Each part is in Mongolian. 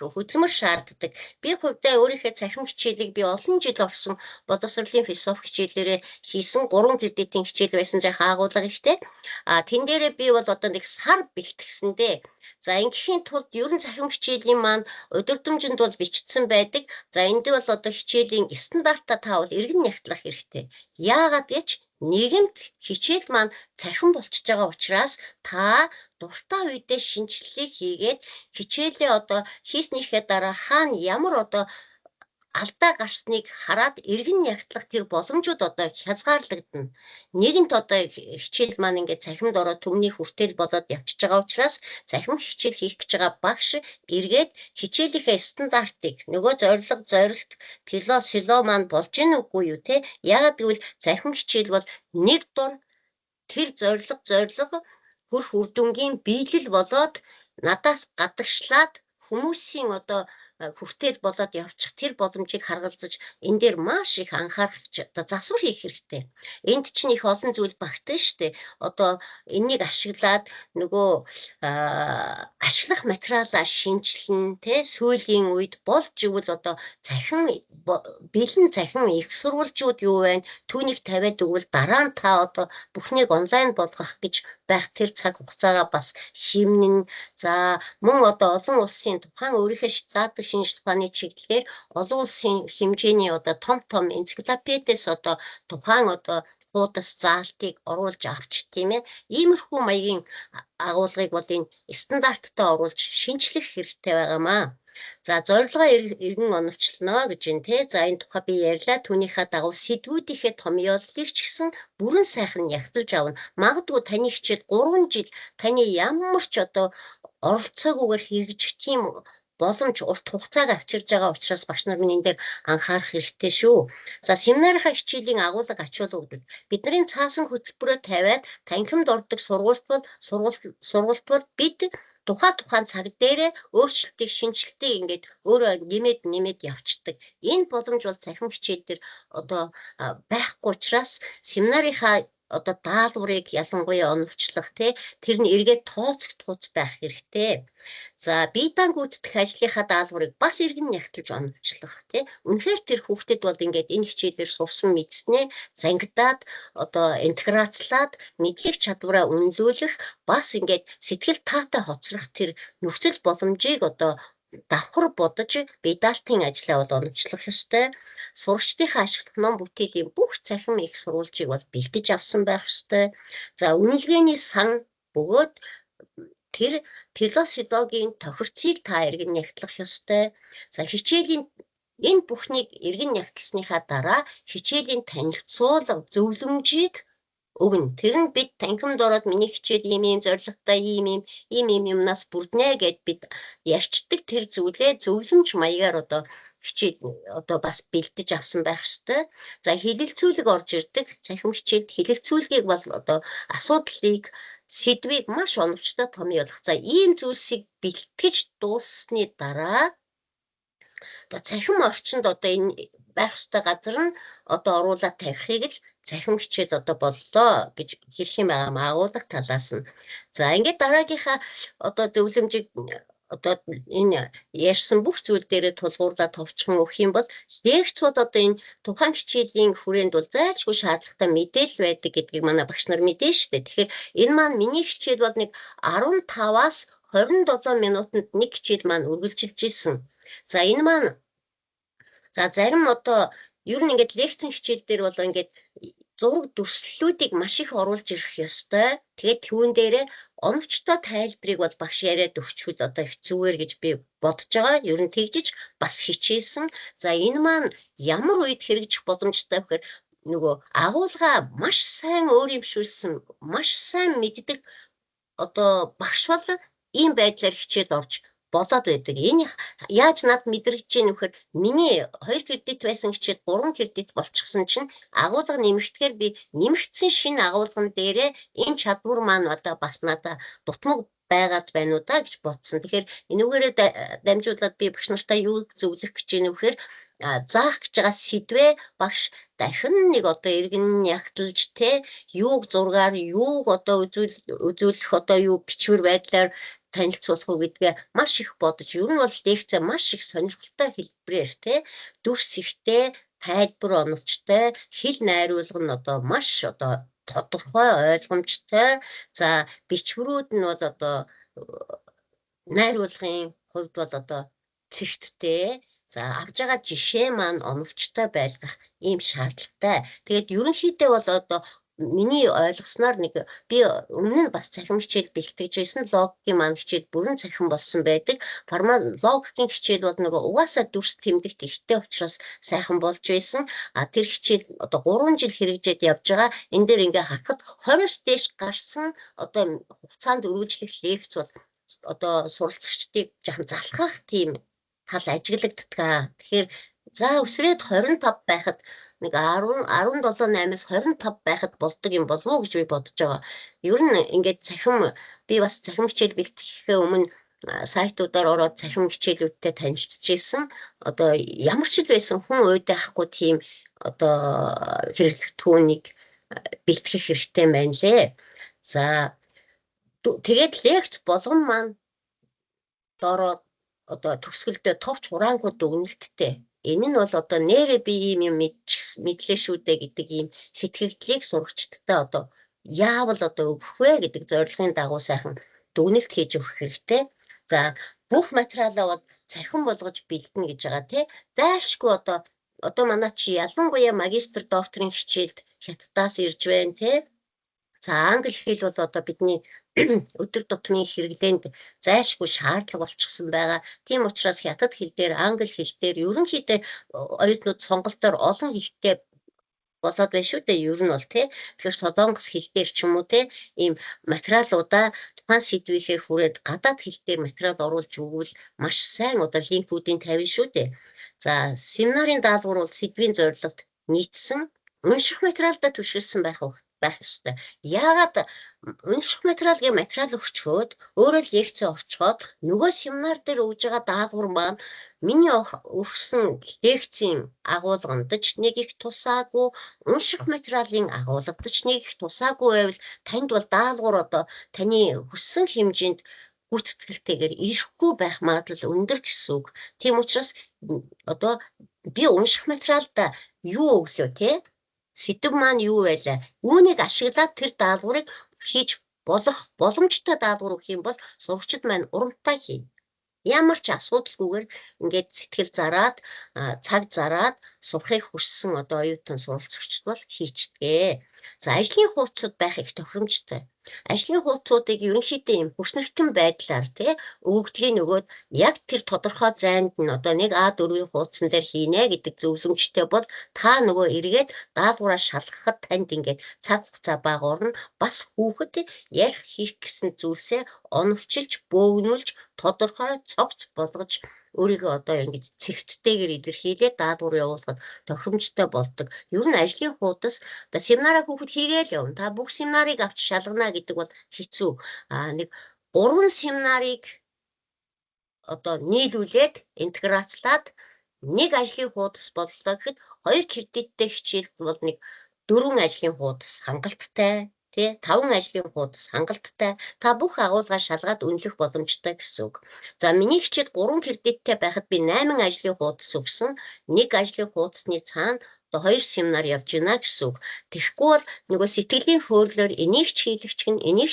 хөдөлмөр шаарддаг. Би хувьдаа өөрийнхөө цахим хичээлийг би олон жил орсон боловсролын философи хичээлээрээ хийсэн 3 кредитийн хичээл байсан жаахан агуулга ихтэй. Тэн дээрээ би бол одоо нэг сар бэлтгэсэндээ за ингээхийн тулд ерөн цахим хичээлийн маань удирдамжинд бол бичсэн байдаг. За энд бол одоо хичээлийн стандартаа та бол эргэн нягтлах хэрэгтэй. Яагаад гэж нийгэмд хичээл маань цахим болчихж байгаа учраас та дуртай үедээ шинжилгээг хийгээд хичээлээ одоо хийснийхээ дараа хаана ямар одоо алдаа гарсныг хараад эргэн нягтлах тэр боломжууд одоо хязгаарлагдана. Нэгэнт одоо хичээл маань ингээд цахимд ороод төмний хүртэл болоод явчихж байгаа учраас цахим хичээл хийх гэж байгаа багш эргээд хичээлийнхээ стандартыг нөгөө зорилт сило маань болж ийн үгүй юу те. Яагаад гэвэл цахим хичээл бол нэг дор тэр зорилго хүрх үр дүнгийн биелэл болоод надаас гадагшлаад хүмүүсийн одоо хүртэл болоод явчих тэр боломжийг харгалзаж энэ дээр маш их анхаарах одоо засвар хийх хэрэгтэй. Энд чинь их олон зүйл багтана штэ. Одоо энийг ашиглаад нөгөө ашиглах материалаа шинжилнэ те сүүлийн үед болж игэл одоо бэлэн цахим их сурвалжууд юу байна? Түүнийг тавиад өгвөл дараа нь та одоо бүхнийг онлайн болгох гэж байх тэр цаг хугацаагаа бас хэмнэн. За мөн одоо олон улсын тухайн өөрийнхөө заадаг шинжилгээ ухааны чиглэлээр олон улсын хэмжээний одоо том энциклопедиэс одоо тухайн одоо хуудас заалтыг оруулж авч тийм ээ. Иймэрхүү маягийн агуулгыг бол энэ стандарттай оруулж шинжлэх хэрэгтэй байгаамаа. За зорилгоо эргэн оновчлоно гэж байна те. За энэ тухай би ярьлаа. Түүнийхээ дагуу сэдвүүдийнхээ томьёоллыг ч гэсэн бүрэн сайхан нягтлж авна. Магадгүй таны хичээл 3 жил таны ямар ч одоо оролцоогүйгээр хэрэгжих тийм боломж урт хугацааг авчирж байгаа учраас багш нар минь энэ дээр анхаарах хэрэгтэй шүү. За семинарынхаа хичээлийн агуулга ачаал өгдөг. Бидний цаасан хөтөлбөрөө тавиад танхимд ордог сургалт бол бид тухайн цаг дээрээ өөрчлөлтийг шинжилтийг ингээд өөрөө нэмээд явцдаг. Энэ боломж бол цахим хичээл дээр одоо байхгүй учраас семинарынхаа одоо даалгаврыг ялангуяа оновчлох тэр нь эргээд тооцогдох байх хэрэгтэй. За бие даан гүйцэтгэх ажлынхаа даалгаврыг бас эргэн нягтлж оновчлох үнэхээр тэр хүүхдэд бол ингээд энэ хичээлээр сурсан мэдснээ зангидаад одоо интеграцлаад мэдлэг чадвараа үнэлүүлэх бас ингээд сэтгэл таатай хоцрох тэр нөхцөл боломжийг одоо давхар бодож бие даалтын ажлаа бол оновчлох ёстой. Сурагчдынхаа ашиглах ном бүтээлийн бүх цахим их сурвалжийг бол бэлдэж авсан байх ёстой. За үнэлгээний сан бөгөөд тэр философигийн тохирцыг та эргэн нягтлах ёстой. За хичээлийн энэ бүхнийг эргэн нягтлсныхаа дараа хичээлийн танилцуулга зөвлөмжийг өгнө. Тэр нь бид танхимд ороод миний хичээл ийм зорилготой ийм юмнаас бүрднэ гэд бид ярьцдаг тэр зүйлээ зөвлөмж маягаар одоо хичээл одоо бас бэлдэж авсан байх ёстой. За хэлэлцүүлэг орж ирдэг. Цахим хичээлд хэлэлцүүлгийг бол одоо асуудлыг сэдвийг маш оновчтой томьёолох. За ийм зүйлсийг бэлтгэж дууссаны дараа одоо цахим орчинд одоо энэ байх ёстой газар нь одоо оруулаад тавихыг л цахим хичээл одоо боллоо гэж хэлэх юм байгаа агуулга талаас нь. За ингээд дараагийнхаа одоо зөвлөмжийг одоо энэ ярьсан бүх зүйл дээрээ тулгуурлаад товчхон өгөх юм бол лекцүүд одоо энэ тухайн хичээлийн хүрээнд бол зайлшгүй шаардлагатай мэдээлэл байдаг гэдгийг манай багш нар мэдэн штэ. Тэгэхээр энэ маань миний хичээл бол нэг 15-аас 27 минутанд нэг хичээл маань үргэлжилж исэн. За энэ маань за зарим одоо ер нь ингээд лекцийн хичээл дээр бол ингээд зураг дүрслэлүүдийг маш их оруулж ирэх ёстой. Тэгээд түүн дээрээ оновчтой тайлбарыг бол багш яриад өгчвөл одоо их зүгээр гэж би бодож байгаа. Ер нь тэгжиж бас хичээсэн. За энэ маань ямар үед хэрэгжих боломжтой вэ гэхээр нөгөө агуулгаа маш сайн өөрөмшүүлсэн, маш сайн мэддэг одоо багш бол ийм байдлаар хичээл орж болоод байдаг. Энэ яаж над мэдрэгдэж байна вэ гэхээр миний 2 кредит байсан хичээл 3 кредит болчихсон чинь агуулга нэмэгдэхээр би нэмэгдсэн шинэ агуулган дээрээ энэ чадвар маань одоо бас надад дутмаг байгаад байна уу да гэж бодсон. Тэгэхээр энүүгээрээ дамжуулаад би багш нартай юу зөвлөх гэж байна вэ гэхээр заах гэж байгаа сэдвээ багш дахин нэг одоо эргэн нягтлж юуг зургаар юуг одоо үзүүлэх одоо юу бичвэр байдлаар танилцуулах уу гэдгээ маш их бодож, ер нь бол лекцээ маш их сонирхолтой хэлбэрээр те дүрс ихтэй, тайлбар оновчтой, хэл найруулга нь одоо маш одоо тодорхой ойлгомжтой. За бичвэрүүд нь бол одоо найруулгын хувьд бол одоо цэгцтэй. За авж байгаа жишээ маань оновчтой байлгах ийм шаардлагатай. Тэгээд ерөнхийдөө бол одоо миний ойлгосноор нэг би өмнө нь бас цахим хичээл бэлтгэж байсан логикийн маань хичээл бүрэн цахим болсон байдаг. Логикийн хичээл бол нөгөө угаасаа дүрс тэмдэгт ихтэй учраас сайхан болж байсан. А тэр хичээл одоо 3 жил хэрэгжээд явж байгаа. Энэ дээр ингээ харахад 20-с дээш гарсан одоо хугацаанд үргэлжлэх лекц бол одоо суралцагчдыг жаахан залхах тийм тал ажиглагддаг. Тэгэхээр за өсрээд 25 байхад нэг 17-8-аас 25 байхад болдог юм болов уу гэж би бодож байгаа. Ер нь ингээд би бас цахим хичээл бэлтгэхээ өмнө сайтуудаар ороод цахим хичээлүүдтэй танилцж ирсэн. Одоо ямар ч л байсан хүн уйдаа ахгүй тийм одоо хэрэглэх түүнийг бэлтгэх хэрэгтэй байна лээ. За тэгээд лекц болгон маань доороо одоо төгсгөлдөө товч хураангууд дүгнэлттэй. Энэ нь бол одоо нэрээ би ийм юм мэдлээ шүү дээ гэдэг ийм сэтгэгдлийг сурагчдтай одоо яавал одоо өгөх вэ гэдэг зорилгын дагуу сайхан дүгнэлт хийж өгөх хэрэгтэй. За бүх материалаа бол цахим болгож бэлдэнэ гэж байгаа тий. Зайлшгүй одоо манай чи ялангуяа магистр докторийн хичээлд хятадаас ирж байна тий. За англи хэл бол одоо бидний өдөр тутмын хэрэглээнд зайлшгүй шаардлага болчихсон байгаа. Тийм учраас хятад хэл дээр, англи хэл дээр ерөнхийдөө оюутнууд сонголтоор олон хэлтэй болоод байна шүү дээ. Ер нь бол тий. Тэгэхээр солонгос хэл дээр ч юм уу тий ийм материалуудаа тухайн сэдвийнхээ хүрээд гадаад хэл дээр материал оруулж өгвөл маш сайн одоо линкүүдийн тавина шүү дээ. За семинарын даалгавар бол сэдвийн зорилгот нийцсэн унших материалдаа түшиглсэн байх ёстой. Яагаад унших материалын материал өгчхөөд өөрөө лекцээ орчхоод нөгөө семинар дээр өгж байгаа даалгавар маань миний өгсөн лекцийн агуулганд ч нэг их тусаагүй, унших материалын агуулгад ч нэг их тусаагүй байвал танд бол даалгавар одоо таны хүссэн хэмжээнд гүйцэтгэлтэйгээр ирэхгүй байх магадлал өндөр гэсэн үг. Тийм учраас одоо би унших материалда юу өглөө те? Сэдв маань юу байлаа? Үүнийг ашиглаад тэр даалгаврыг хийж болох боломжтой даалгавар өгөх юм бол сурагчид маань урамтай хийнэ. Ямар ч асуудалгүйгээр ингээд сэтгэл зараад, цаг зараад сурахыг хүссэн одоо оюутан суралцагчд бол хийчдэг. За ажлын хуудсууд байх их тохиромжтой. Ажлын хуудсуудыг ерөнхийдөө юм хүснэгтэн байдлаар тий өгөгдлийн нөгөөд яг тэр тодорхой зайд нь одоо нэг А4-ийн хуудсан дээр хийнэ гэдэг зөвлөмжтэй бол та нөгөө эргээд даалгавраа шалгахад танд ингээд цаг хугацаа бага орно. Бас хүүхэд ярих хийх гэсэн зүйлсээ оновчилж, бөөгнүүлж, тодорхой цогц болгож өөрийгөө одоо ингэж цэгцтэйгээр илэрхийлээд даалгавар явуулахад тохиромжтой болдог. Ер нь ажлын хуудас одоо семинараа хүүхэд хийгээл явна. Та бүх семинарыг авч шалгана гэдэг бол хэцүү. Нэг 3 семинарыг одоо нийлүүлээд интеграцлаад нэг ажлын хуудас боллоо гэхэд 2 кредиттэй хичээл бол нэг 4 ажлын хуудас хангалттай тий 5 ажлын хуудас хангалттай та бүх агуулгаа шалгаад үнэлэх боломжтой гэсэн үг. За миний хичээл 3 кредиттэй байхад би 8 ажлын хуудас өгсөн. Нэг ажлын хуудасны цаана одоо 2 семинар явж байна гэсэн үг. Тэгэхгүй бол нөгөө сэтгэлийн хөөрлөөр энийг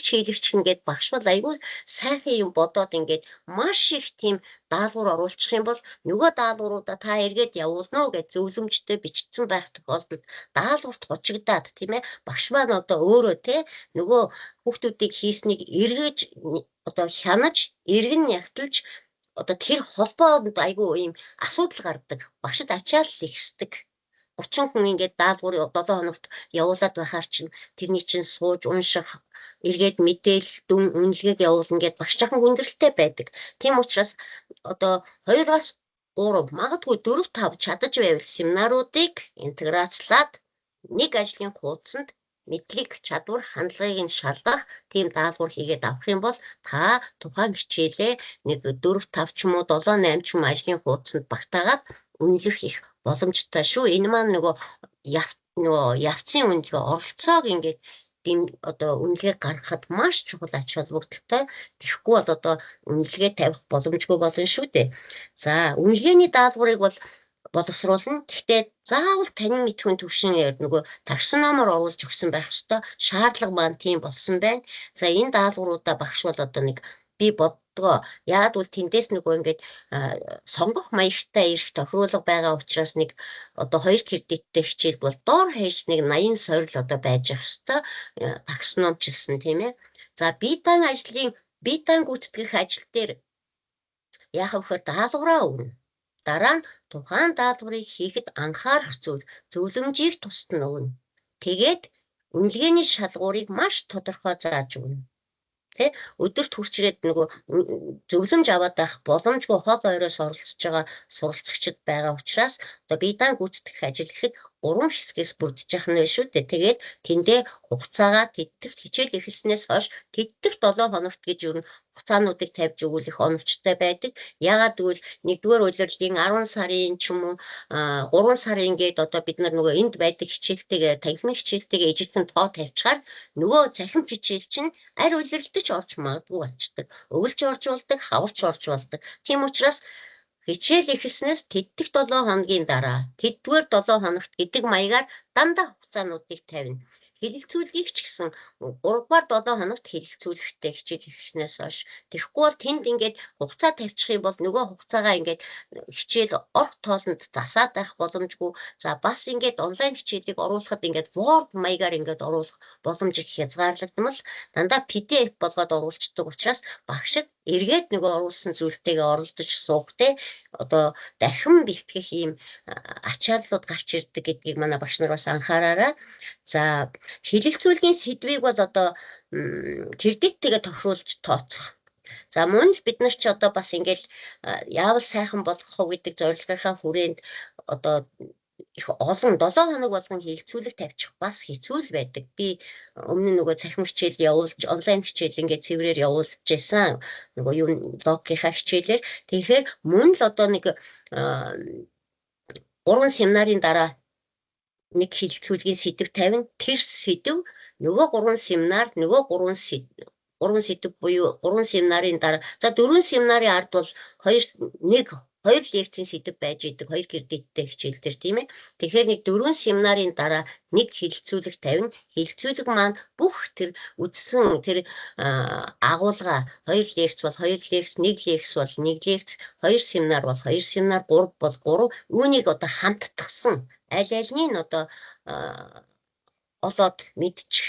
ч хийлэгчгэн гэд багш бол айгүй сайхан юм бодоод ингээд маш их тийм даалгавар оруулчих юм бол нөгөө даалгавруудаа та эргээд явуулна уу гэж зөвлөмжтэй бичсэн байх тохиолдолд даалгаварт хучигдаад тийм ээ багш маань одоо өөрөө те нөгөө хүүхдүүдийг хийснийг эргэж одоо хянаж эргэн нягтлж одоо тэр холбоонд айгүй юм асуудал гардаг. Багшд ачаал ихсдэг. 30 хүн ингээд даалгавар 7 хоногт явуулаад байхаар чинь тэрний чинь сууж унших эргээд мэдээл дүн үнэлгээг явуулна гэд багш жахан хүндрэлтэй байдаг. Тийм учраас одоо 2-аас 3 магадгүй 4-5 чадаж байвал семинаруудыг интеграцлаад нэг ажлын хуудсанд мэдлэг, чадвар, хандлагыг нь шалгах тийм даалгавар хийгээд авах юм бол та тухайн хичээлээ нэг 4-5 ч юм уу 7-8 ч юм ажлын хуудсанд багтаагаад үнэлэх их боломжтой шүү. Энэ маань нөгөө явцын үнэлгээ оролцоог ингээд дэм одоо үнэлгээ гаргахад маш чухал ач холбогдолтой. Тэгэхгүй бол одоо үнэлгээ тавих боломжгүй болно шүү дээ. За үнэлгээний даалгаврыг бол боловсруулна. Гэхдээ заавал танин мэдхүйн төвшин нөгөө тагсан номоор оруулж өгсөн байх ёстой. Шаардлага маань тийм болсон байна. За энэ даалгавруудаа багш бол одоо нэг би боддгоо. Яагад бол тэндээс нөгөө ингээд сонгох маягтай ирэх тохируулга байгаа учраас нэг одоо 2 кредиттэй хичээл бол доор хаяж нэг 80 сорил одоо байж ах хэвээр тагсан номчилсан тийм ээ. За бие даан гүйцэтгэх ажил дээр яах вэ гэхээр даалгавраа өгнө. Дараа нь тухайн даалгаврыг хийхэд анхаарах зөвлөмжийг тусад нь өгнө. Тэгээд үнэлгээний шалгуурыг маш тодорхой зааж өгнө. Тэ өдөрт хурц ирээд нөгөө зөвлөмж аваад байх боломжгүй хол ойроос оролцож байгаа суралцагчид байгаа учраас одоо бие даан гүйцэтгэх ажил гэхэд 3 хэсгээс бүрдэж байгаа нь шүү дээ. Тэгээд тэндээ хугацаагаа тэтгэвт хичээл эхэлснээс хойш тэтгэвт 7 хоногт гэж юу хугацаануудыг тавьж өгүүлэх оновчтой байдаг. Яагаад гэвэл 1-р улирлын 10 сарын ч юм уу 3 сарын ингээд одоо бид нар нөгөө энд байдаг хичээлтэйгээ танхимын хичээлтэйгээ ижилхэн тоо тавьчихаар нөгөө цахим хичээл чинь аль улирлд ч орж магадгүй болчдөг. Өвөлж орж болдог, хаварч орж болдог. Тийм учраас хичээл эхэлснээс тэтгэх 7 хоногийн дараа тэдгээр 7 хоногт гэдэг маягаар дандаа хугацаануудыг тавина. Хэлэлцүүлгийг ч гэсэн 3-р 7 хоногт хэлэлцүүлэхтэй хичээл эхэлснээс хойш. Тэгэхгүй бол тэнд ингээд хугацаа тавьчих юм бол нөгөө хугацаагаа ингээд хичээл орох тоолонд засаад байх боломжгүй. За бас ингээд онлайн хичээлийг оруулахад ингээд Word маягаар ингээд оруулах боломж их хязгаарлагдмал дандаа PDF болгоод оруулцдаг учраас багшд эргээд нөгөө оруулсан зүйлтэйгээ оролдож суух те одоо дахин бэлтгэх ийм ачааллууд гарч ирдэг гэдгийг манай багш нар бас анхаараарай. За хэлэлцүүлгийн сэдвийг бол одоо кредиттэйгээ тохируулж тооцох. За мөн л бид нар ч одоо бас ингээл яавал сайхан болох вэ гэдэг зорилгынхаа хүрээнд одоо их олон 7 хоног болгон хэлэлцүүлэг тавьчих бас хэцүү л байдаг. Би өмнө нөгөө цахим хичээл явуулж онлайн хичээл ингээд цэврээр явуулж байсан. Нөгөө юу логикийнхаа хичээлээр. Тэгэхээр мөн л одоо нэг 3 семинарын дараа нэг хэлэлцүүлгийн сэдв тавина. Тэр сэдв нөгөө 3 семинар нөгөө 3 сэдв буюу 3 семинарын дараа за 4 семинарын ард бол 2 лекцийн сэдв байж идэг 2 кредиттэй хичээл дээр тийм ээ. Тэгэхээр нэг 4 семинарын дараа нэг хэлэлцүүлэг тавина. Хэлэлцүүлэг маань бүх тэр үздсэн тэр агуулга 2 лекц бол 2 лекц, 1 лекц бол 1 лекц, 2 семинар бол 2 семинар, 3 бол 3. Үүнийг одоо хамттгсан аль альны нь одоо олоод мэдчих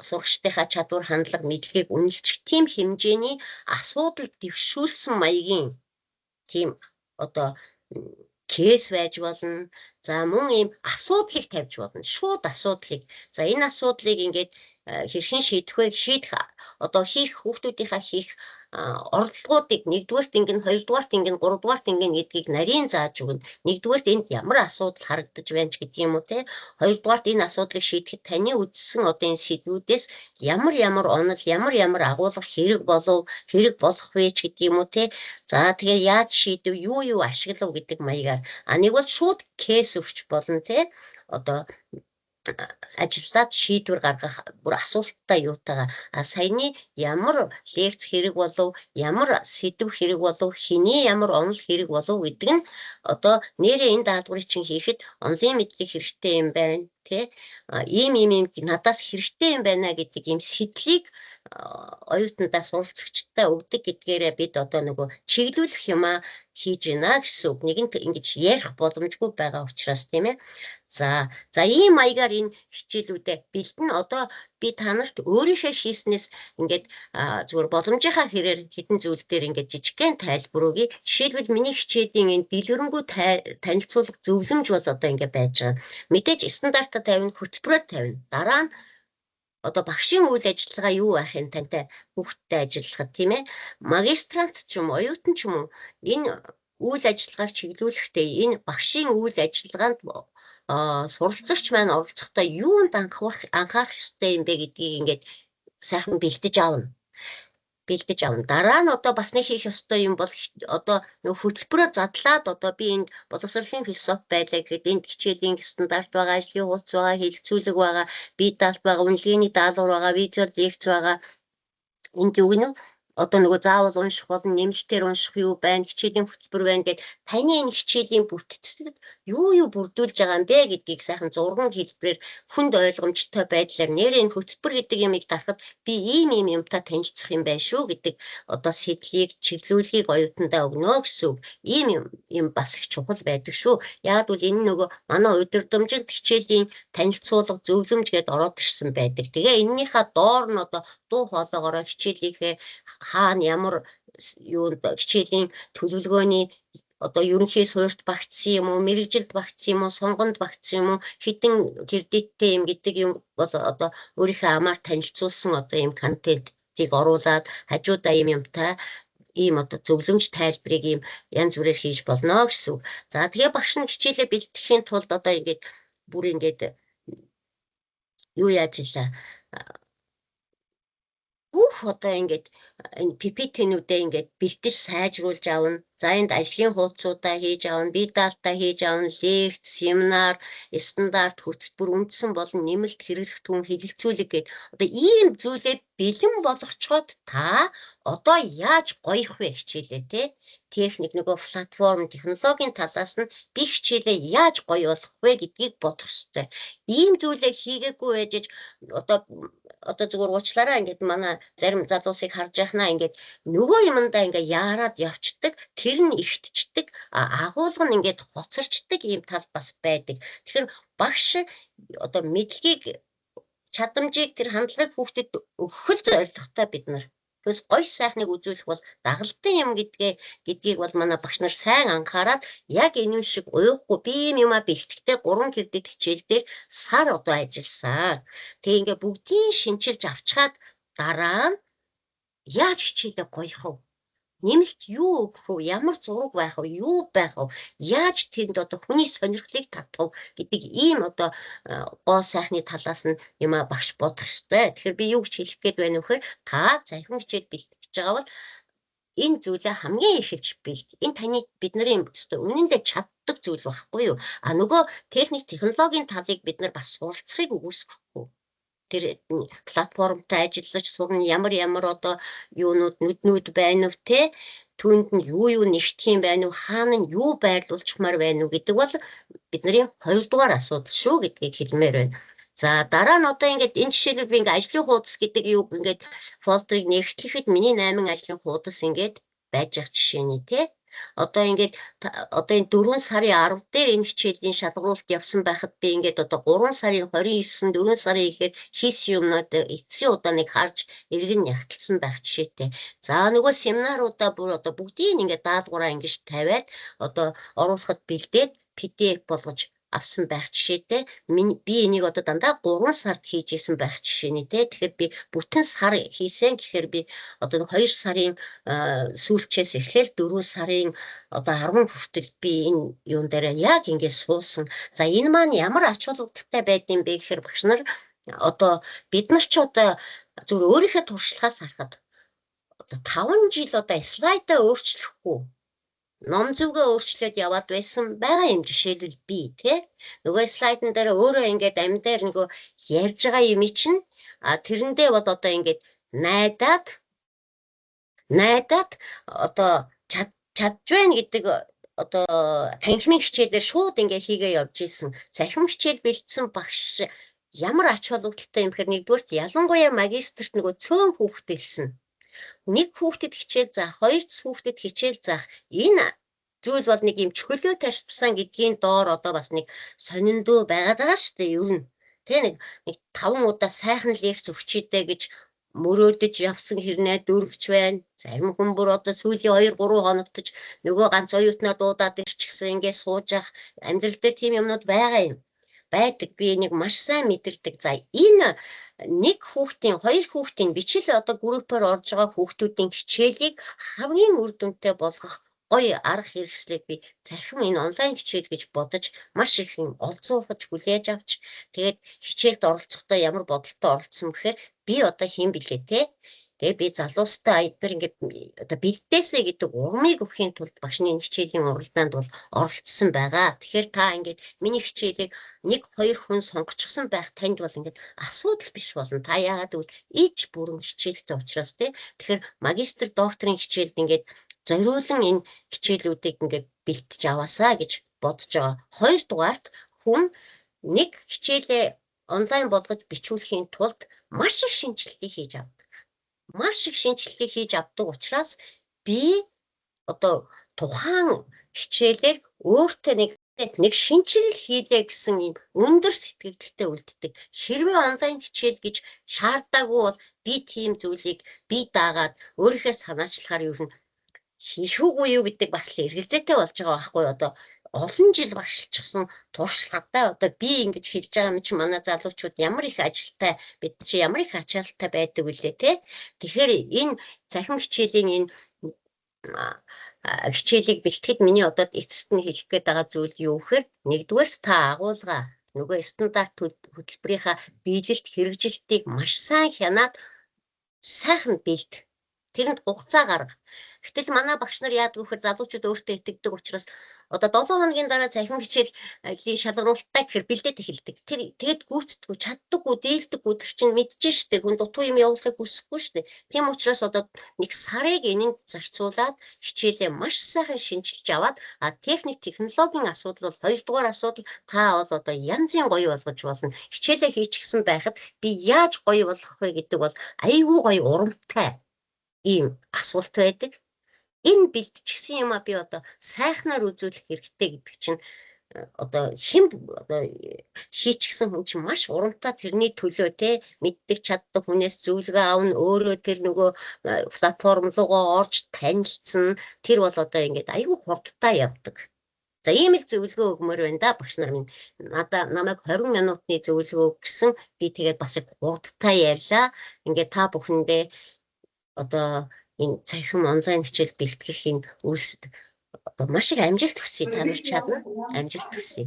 сурагчдынхаа чадвар хандлага мэдлэгийг үнэлчих тийм хэмжээний асуудал дэвшүүлсэн маягийн тийм одоо кейс байж болно. За мөн ийм асуудлыг тавьж болно. Шууд асуудлыг. За энэ асуудлыг ингээд хэрхэн шийдэх вэ? Одоо хийх хүүхдүүдийнхаа хийх оролдлогуудыг 1-р тэнгийн, 2-р тэнгийн, 3-р тэнгийн гэдгийг нарийн зааж өгнө. 1-р энд ямар асуудал харагдаж байна ч гэдэг юм уу те. 2-р энэ асуудлыг шийдэхэд таны үзсэн одоо энэ сэдвүүдээс ямар онол, ямар агуулга хэрэг болох вэ ч гэдэг юм уу те. За тэгээ яаж шийдэв, юу ашиглав гэдэг маягаар. Нэг бол шууд кейс өгч болно те. Одоо ажилдаад шийдвэр гаргах бүр асуулттай юутайгаа саяны ямар лекц хэрэг болов, ямар сэдв хэрэг болов, хэний ямар онол хэрэг болов гэдэг нь одоо нэрээ энэ даалгаврыг чинь хийхэд онлайн мэдлэг хэрэгтэй юм байна тий ийм надаас хэрэгтэй юм байна гэдэг ийм сэтлийг оюутандаа суралцагчтай өгдөг гэдгээрээ бид одоо нөгөө чиглүүлэх юмаа хийж гинэ гэсэн үг. Нэгэнт ингэж ярих боломжгүй байгаа учраас тийм ээ. За ийм маягаар энэ хичээлүүдэд бэлдэн одоо би та нарт өөрийнхөө хийснээс ингээд зүгээр боломжийнхаа хэрээр хитэн зүйл дээр ингээд жижигхэн тайлбар өгье. Жишээлбэл миний хичээлийн энэ дэлгэрэнгүй танилцуулга зөвлөмж бол одоо ингээд байж байгаа. Мэдээж стандартаа тавина, хөтөлбөрөд тавина. Дараа нь одоо багшийн үйл ажиллагаа юу байх юм тантай хүүхдтэй ажиллахад тийм ээ. Магистрант ч юм оюутан ч юм уу энэ үйл ажиллагааг чиглүүлэхдээ энэ багшийн үйл ажиллагаанд суралцагч маань оролцохдоо юунд анхаарах ёстой юм бэ гэдгийг ингээд сайхан бэлдэж аавна. бэлдэж авна. Дараа нь одоо бас нэг хийх ёстой юм бол одоо нөгөө хөтөлбөрөөр задлаад одоо би энд боловсролын философи байлаа гэхэд энд хичээлийн стандарт байгаа, ажлын хуудас байгаа, хэлэлцүүлэг байгаа, бие даалт байгаа, үнэлгээний даалгавар байгаа, видео лекц байгаа. Энд юу гэнэ вэ? Одоо нөгөө заавал унших болон нэмэлтээр унших юу байна, хичээлийн хөтөлбөр байна гэд таны энэ хичээлийн бүтцэд юу бүрдүүлж байгаа юм бэ гэдгийг сайхан зурган хэлбэрээр хүнд ойлгомжтой байдлаар нэрээ энэ хөтөлбөр гэдэг ямыг дарахад би ийм юмтай танилцах юм байна шүү гэдэг одоо сэтлийг, чиглүүлгийг оюутандаа өгнө гэсэн үг. Ийм юм бас их чухал байдаг шүү. Яг бол энэ нөгөө манай удирдамжид хичээлийн танилцуулга зөвлөмж гэдээ ороод ирсэн байдаг. Тэгээ энэнийхээ доор нь одоо дуу хоолоогоор хичээлийнхээ хаана ямар юунд хичээлийн төлөвлөгөөний одоо ерөнхий суурьт багтсан юм уу, мэрэгжилд багтсан юм уу, сонгонд багтсан юм уу, хідэн кредиттэй юм гэдэг юм бол одоо өөрийнхөө амаар танилцуулсан одоо юм контентийг оруулаад хажуудаа юмтай ийм одоо зөвлөмж тайлбарыг ийм янз бүрээр хийж болно гэсэн үг. За тэгээ багш нь хичээлээ бэлтгэхийн тулд одоо ингээд бүр ингээд юу яаж илаа бүх одоо ингээд энэ PPT-нүүдээ ингээд бэлтэж сайжруулж авна. За энд ажлын хуудасуудаа хийж авна, бие даалтаа хийж авна, лекц, семинар, стандарт, хөтөлбөр, үндсэн болон нэмэлт хэрэглэх түн, хэлэлцүүлэг гэдэг одоо ийм зүйлээ бэлэн болгочоод та одоо яаж гоёх вэ хичээлээ те? Техник нөгөө платформ, технологийн талаас нь би хичээлээ яаж гоё болгох вэ гэдгийг бодох ёстой. Ийм зүйлээ хийгээгүй байж одоо зүгээр уучлаарай ингээд манай зарим залуусыг харж яхнаа ингээд нөгөө юмдаа ингээд яарад явцдаг, тэр нь ихтчдэг, агуулга нь ингээд хоцорчдаг ийм тал бас байдаг. Тэгэхээр багш одоо мэдлэгийг, чадамжийг, тэр хандлагыг хүүхдэд өгөх л зорилготой бид нар. Тэгээс гоё сайхныг үзүүлэх бол дагалдсан юм гэдгийг бол манай багш нар сайн анхаарад яг энэ шиг уйхгүй би юм бэлтгэхдээ 3 кредит хичээл дээр сар одоо ажилласан. Тэгээ ингээ бүгдийг шинчилж авчгаад дараа нь яаж хичээлээ гоёх вэ? Нэмэлт юу өгөх вэ? Ямар зураг байх вэ? Юу байх вэ? Яаж тэнд одоо хүний сонирхлыг татах вэ гэдэг ийм одоо гоо сайхны талаас нь юм багш бодох ёстой. Тэгэхээр би юу гэж хэлэх гээд байна вэ гэхээр та захин хичээл бэлтгэж байгаа бол энэ зүйлээ хамгийн эхэлж бэлт. Энэ таны бидний өстой үнэндээ чаддаг зүйл байхгүй юу? Нөгөө техник, технологийн талыг бид нар бас суралцахыг үгүйсэхгүй. Тэр платформтой ажиллаж сурна ямар одоо юунууд нүднүүд байна уу те, түүнд нь юу нэгтгэх юм байна уу, хаана нь юу байрлуулчмаар байна уу гэдэг бол бидний 2 дугаар асуудал шүү гэдгийг хэлмээр байна. За дараа нь одоо ингээд энэ жишээлбэл би ингээд ажлын хуудас гэдэг юуг ингээд фолдерыг нэгтлэхэд миний 8 ажлын хуудас ингээд байж байгаа жишээний те. Одоо ингээд одоо энэ 4 сарын 10 дээр энэ хичээлийн шалгуулалт явсан байхад би ингээд одоо 3 сарын 29-нд 4 сарын ихээр хийсэн юмнууд эцсийн удааныг харж эргэн ягталсан байх жишээтэй. За нөгөө семинаруудаа бүр одоо бүгдийг ингээд даалгавраа ингэж тавиад одоо оруулахад бэлдээд PDF болгож авсан байх жишээтэй. Би энийг одоо дандаа 3 сард хийж исэн байх жишээний те. Тэгэхээр би бүтэн сар хийсэн гэхээр би одоо 2 сарын сүүлчээс эхлээл 4 сарын одоо 10 хүртэл би энэ юун дээр яг ингээд суусан. За энэ маань ямар ач холбогдолтой байдсан бэ гэхээр багш нар одоо бид нар ч одоо зөв өөрийнхөө туршлагаас харахад одоо 5 жил одоо слайдаа өөрчлөхгүй ном зүгээ өөрчлөөд яваад байсан байгаа юм жишээлбэл би тий нөгөө слайдн дээр өөрөө ингээд амьдаар нөгөө ярьж байгаа юм чинь тэрэндээ бол одоо ингээд найдаад одоо чадж байна гэдэг одоо танхимын хичээлээр шууд ингээ хийгээ явж исэн. Захим хичээл бэлдсэн багш ямар ач холбогдолтой юм гэхээр нэгдүгээр ялангуяа магистрт нөгөө цөөн хүүхэд хэлсэн. Нэг хүүхдэд хичээл заах, 2 хүүхдэд хичээл заах энэ зүйл бол нэг юм чөлөө тарьсан гэдгийн доор одоо бас нэг сониндөө байгаад байгаа шүү дээ юу нь. Тэ нэг 5 удаа сайхан лекц өгчихдээ гэж мөрөөдөж явсан хэрнээ дөрвч байна. Зарим хүн бүр одоо сүүлийн 2-3 хоногт ч нөгөө ганц оюутнаа дуудаад ирчихсэн ингээ сууж ах амьдрал дээр тийм юмнууд байгаа юм. Байдаг би энийг маш сайн мэдэрдэг. За энэ нэг хүүхдийн 2 хүүхдийн бичил одоо группээр орж байгаа хүүхдүүдийн хичээлийг хамгийн үр дүнтэй болгох гоё арга хэрэгслийг би захин энэ онлайн хичээл гэж бодож маш их юм олзуурхаж хүлээж авч тэгээд хичээлд оролцохдоо ямар бодолтой оролцсон гэхээр би одоо хэн билээ те Тэгээ би залуустай эдгээр ингээд одоо бэлдээсэй гэдэг урмыг өгөхийн тулд багшны хичээлийн уралдаанд бол оролцсон байгаа. Тэгэхээр та ингээд миний хичээлийг 1-2 хүн сонгочихсон байх танд бол ингээд асуудал биш болно. Та яагаад гэвэл иж бүрэн хичээлтэй учраас тий. Тэгэхээр магистр докторийн хичээлд ингээд зориулан энэ хичээлүүдийг ингээд бэлтэж аваасаа гэж бодож байгаа. Хоёрдугаарт хүн нэг хичээлээ онлайн болгож бичүүлэхийн тулд маш их шинжилгээ хийж авдаг. Маш их шинжилгээ хийж авдаг учраас би одоо тухайн хичээлээр өөртөө нэг шинжилэл хийлээ гэсэн юм өндөр сэтгэгдэлтэй үлддэг. Хэрвээ онлайн хичээл гэж шаардаагүй бол би тийм зүйлийг би даагаад өөрийнхөө санаачлахаар юу хийхүүгүй юу гэдэг бас л эргэлзээтэй болж байгаа байхгүй одоо олон жил багшилчихсан туршлагатай одоо би ингэж хэлж байгаа юм чи манай залуучууд ямар их ажилтай бид чи ямар их ачаалттай байдаг үлээ те. Тэгэхээр энэ цахим хичээлийн энэ хичээлийг бэлтгэхэд миний одоо эцэст нь хэлэх гээд байгаа зүйл юу гэхээр нэгдүгээр та агуулга нөгөө стандарт хөтөлбөрийнхаа биелэлт хэрэгжилтийг маш сайн хянаад сайхан бэлд. Тэрэнд хугацаа гарга. Гэтэл манай багш нар яадаг вэхээр залуучууд өөртөө итгэдэг учраас одоо 7 хоногийн дараа цахим хичээлийн шалгаруулалтаа гэхээр бэлдээд эхэлдэг. Тэр тэгэд гүйцэтгэв, чаддаггүй, дийлдэггүй тэр чинь мэдчихэж штэ. Хүн дутуу юм явуулахыг хүсэхгүй штэ. Тийм учраас одоо нэг сарыг энэнд зарцуулаад хичээлээ маш сайхан шинжилж аваад техник технологийн асуудал бол хоёрдугаар асуудал та бол одоо янзын гоё болгож болно. Хичээлээ хийчихсэн байхад би яаж гоё болгох вэ гэдэг бол аюу гоё урамтай ийм асуулт байдаг. Энэ бэлтчихсэн юм би одоо сайхнаар үзүүлэх хэрэгтэй гэдэг чинь одоо хэн одоо хийчихсэн хүн чинь маш урамтай тэрний төлөө те мэддэг чаддаг хүнээс зөвлөгөө авна өөрөө тэр нөгөө платформ руугаа орж танилцсан тэр бол одоо ингээд аюу хурдтай явдаг. За ийм л зөвлөгөө өгмөр байна да багш нар минь намайг 20 минутны зөвлөгөө гэсэн би тэгээд бас их хурдтай ярьлаа. Ингээд та бүхэндээ одоо энэ цахим онлайн хичээл бэлтгэх энэ үйлсэд одоо маш их амжилт хүсье та нар чадна амжилт хүсье.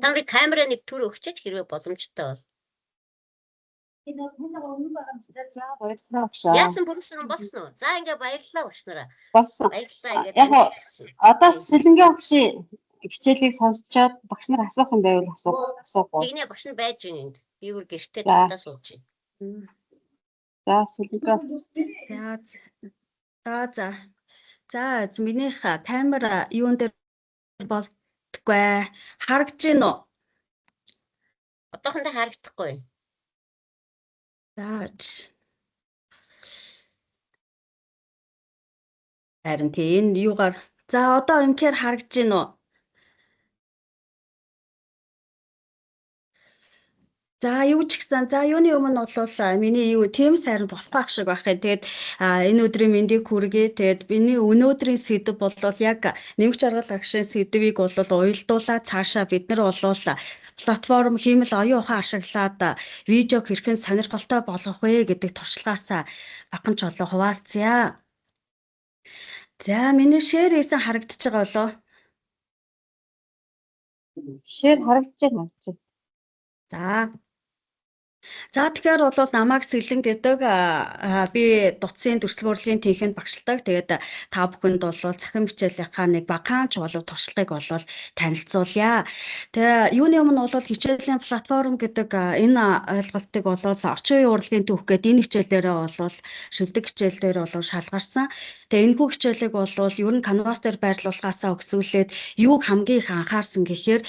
Та нарыг камера нэг төр өгчөөч хэрвээ боломжтой бол. Яасан бүрмсэн болсон уу? За ингээ баярлалаа багш нараа. Болсон. Баярлалаа Яг одоо Сэлэнгийн багшийн хичээлийг сонсчоод багш нар асуух юм байвал асуухгүй. Тэгнэ багш нар байж байна энд. Би өөр гэртээ татаа сууж байна. За Сэлэнгийн. За минийх камера юун дээр болтгүй харагдаж байна уу? Одоохондоо харагдахгүй. Харин тийм энэ юугаар за одоо инхээр харагдаж байна уу? За юу ч гэсэн за юуны өмнө бол миний юу тийм сайран болохгүй ах шиг байх юм. Тэгээд энэ өдрийн мэндийг хүргэе. Тэгээд миний өнөөдрийн сэдв бол яг нэмэгч аргал агшийн сэдвийг бол уялдуулаад цаашаа бид нар бол платформ хиймэл оюун ухаан ашиглаад видеог хэрхэн сонирхолтой болгох вэ гэдэг туршлагаас баганч олоо хуваалцъя. За миний шеэр хийсэн харагдаж байгаа болоо. Шеэр харагдаж байна. За тэгэхээр бол намайг Сэлэн гэдэг би дутсын төрслөг урлагийн тэнхэнд багшилдаг. Тэгээд та бүхэнд бол цахим хичээлийнхаа нэг багаанч болов туршлагыг бол танилцуулъя. Тэгээ юуны өмнө бол хичээлийн платформ гэдэг энэ ойлголтыг бол орчин үеийн урлагийн түүх гэдэг энэ хичээлээрээ бол шилдэг хичээл дээр бол шалгарсан. Тэгээ энэ бүх хичээлийг бол ер нь канвас дээр байрлуулахаасаа өгсүүлээд юуг хамгийн их анхаарсан гэхээр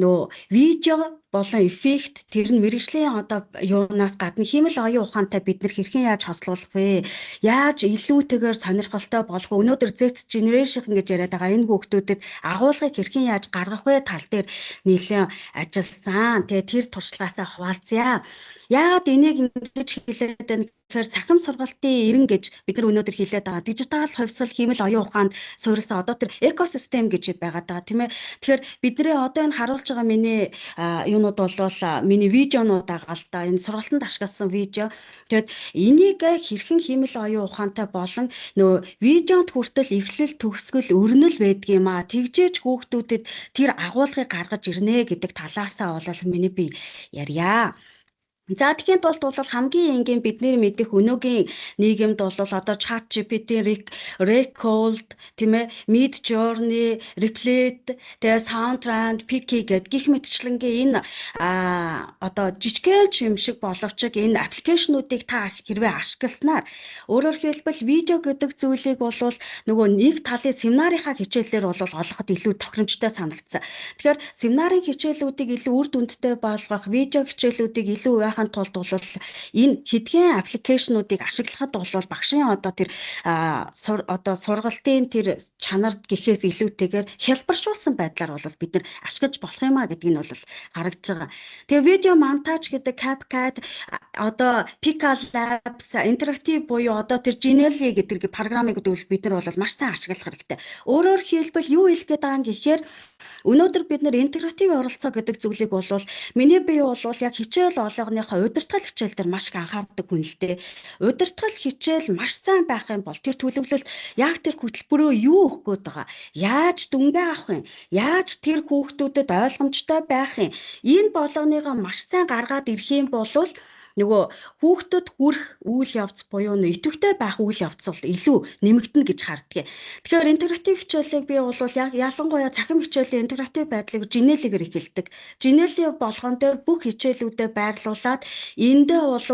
нөө видео болон эффект тэр нь мэрэгжлийн одоо юунаас гадна хиймэл оюун ухаантай бид нар хэрхэн яаж хослуулах вэ? Яаж илүүтэйгээр сонирхолтой болох вэ? Өнөөдөр Z generation гэж яриад байгаа энэ хүүхдүүдэд агуулгыг хэрхэн яаж гаргах вэ тал дээр нэлээд ажилласан. Тэгээ тэр туршлагаасаа хуваалцъя. Яагаад энийг ингэж хэлээд байна? Тэгэхээр цахим сургалтын эрен гэж бид нар өнөөдөр хэлээд байгаа. Дижитал хувьсгал хиймэл оюун ухаанд суурилсан одоо тэр экосистем гэж байгаад байгаа тийм ээ. Тэгэхээр бидний одоо энэ харуулж байгаа миний юунууд бол миний видеонууд байгаа л да. Энэ сургалтанд ашигласан видео. Тэгээд энийг хэрхэн хиймэл оюун ухаантай болон нөө видеонд хүртэл эхлэл төгсгөл өрнөл байдаг юм аа. Тэгжээж хүүхдүүдэд тэр агуулгыг гаргаж ирнэ гэдэг талаасаа бол миний би ярья. За тэгэхээр бол хамгийн энгийн бидний мэдих өнөөгийн нийгэмд бол одоо ChatGPT, Recalled, тийм ээ, Midjourney, Replit, тэгээ SoundTrend, Piki гэд гих мэтчлэнгийн энэ одоо жижигхэн юм шиг боловч энэ аппликейшнуудыг та хэрвээ ашигласнаар өөрөөр хэлбэл видео гэдэг зүйлийг бол нөгөө нэг талын семинарынхаа хичээлээр бол олоход илүү тохиромжтой санагдсан. Тэгэхээр семинарын хичээлүүдийг илүү үр дүндтэй болгох, видео хичээлүүдийг илүү яхахын тулд бол энэ хэдхэн аппликейшнуудыг ашиглахад бол багшийн одоо тэр одоо сургалтын тэр чанард гэхээс илүүтэйгээр хялбаршуулсан байдлаар бол бид нар ашиглаж болох юм а гэдгийг нь бол харагдж байгаа. Тэгээ видео монтаж гэдэг CapCut одоо Pika Labs интерактив буюу одоо тэр Genially гэдэг програмыг бид нар бол маш сайн ашиглах хэрэгтэй. Өөрөөр хэлбэл юу хэлэх гээд байгаа юм гэхээр өнөөдөр бид нэр интегратив оролцоо гэдэг зүйлийг бол миний бие бол яг хичээл олгоныхоо удирдгал хичээл дээр маш их анхаардаг хүн л дээ. Удирдгал хичээл маш сайн байх юм бол тэр төлөвлөлт яг тэр хөтөлбөрөө юу өгөх гээд байгаа. Яаж дүнгээ авах юм? Яаж тэр хүүхдүүдэд ойлгомжтой байх юм? Энэ болгоныгоо маш сайн гаргаад ирэх юм бол нөгөө хүүхдэд хүрэх үйл явц буюу идэвхтэй байх үйл явц бол илүү нэмэгдэнэ гэж харддаг. Тэгэхээр интегратив хичээлийг би бол яг ялангуяа цахим хичээлийн интегратив байдлыг Genially-гээр эхэлдэг. Genially болгон дээр бүх хичээлүүдэд байрлуулад эндээ бол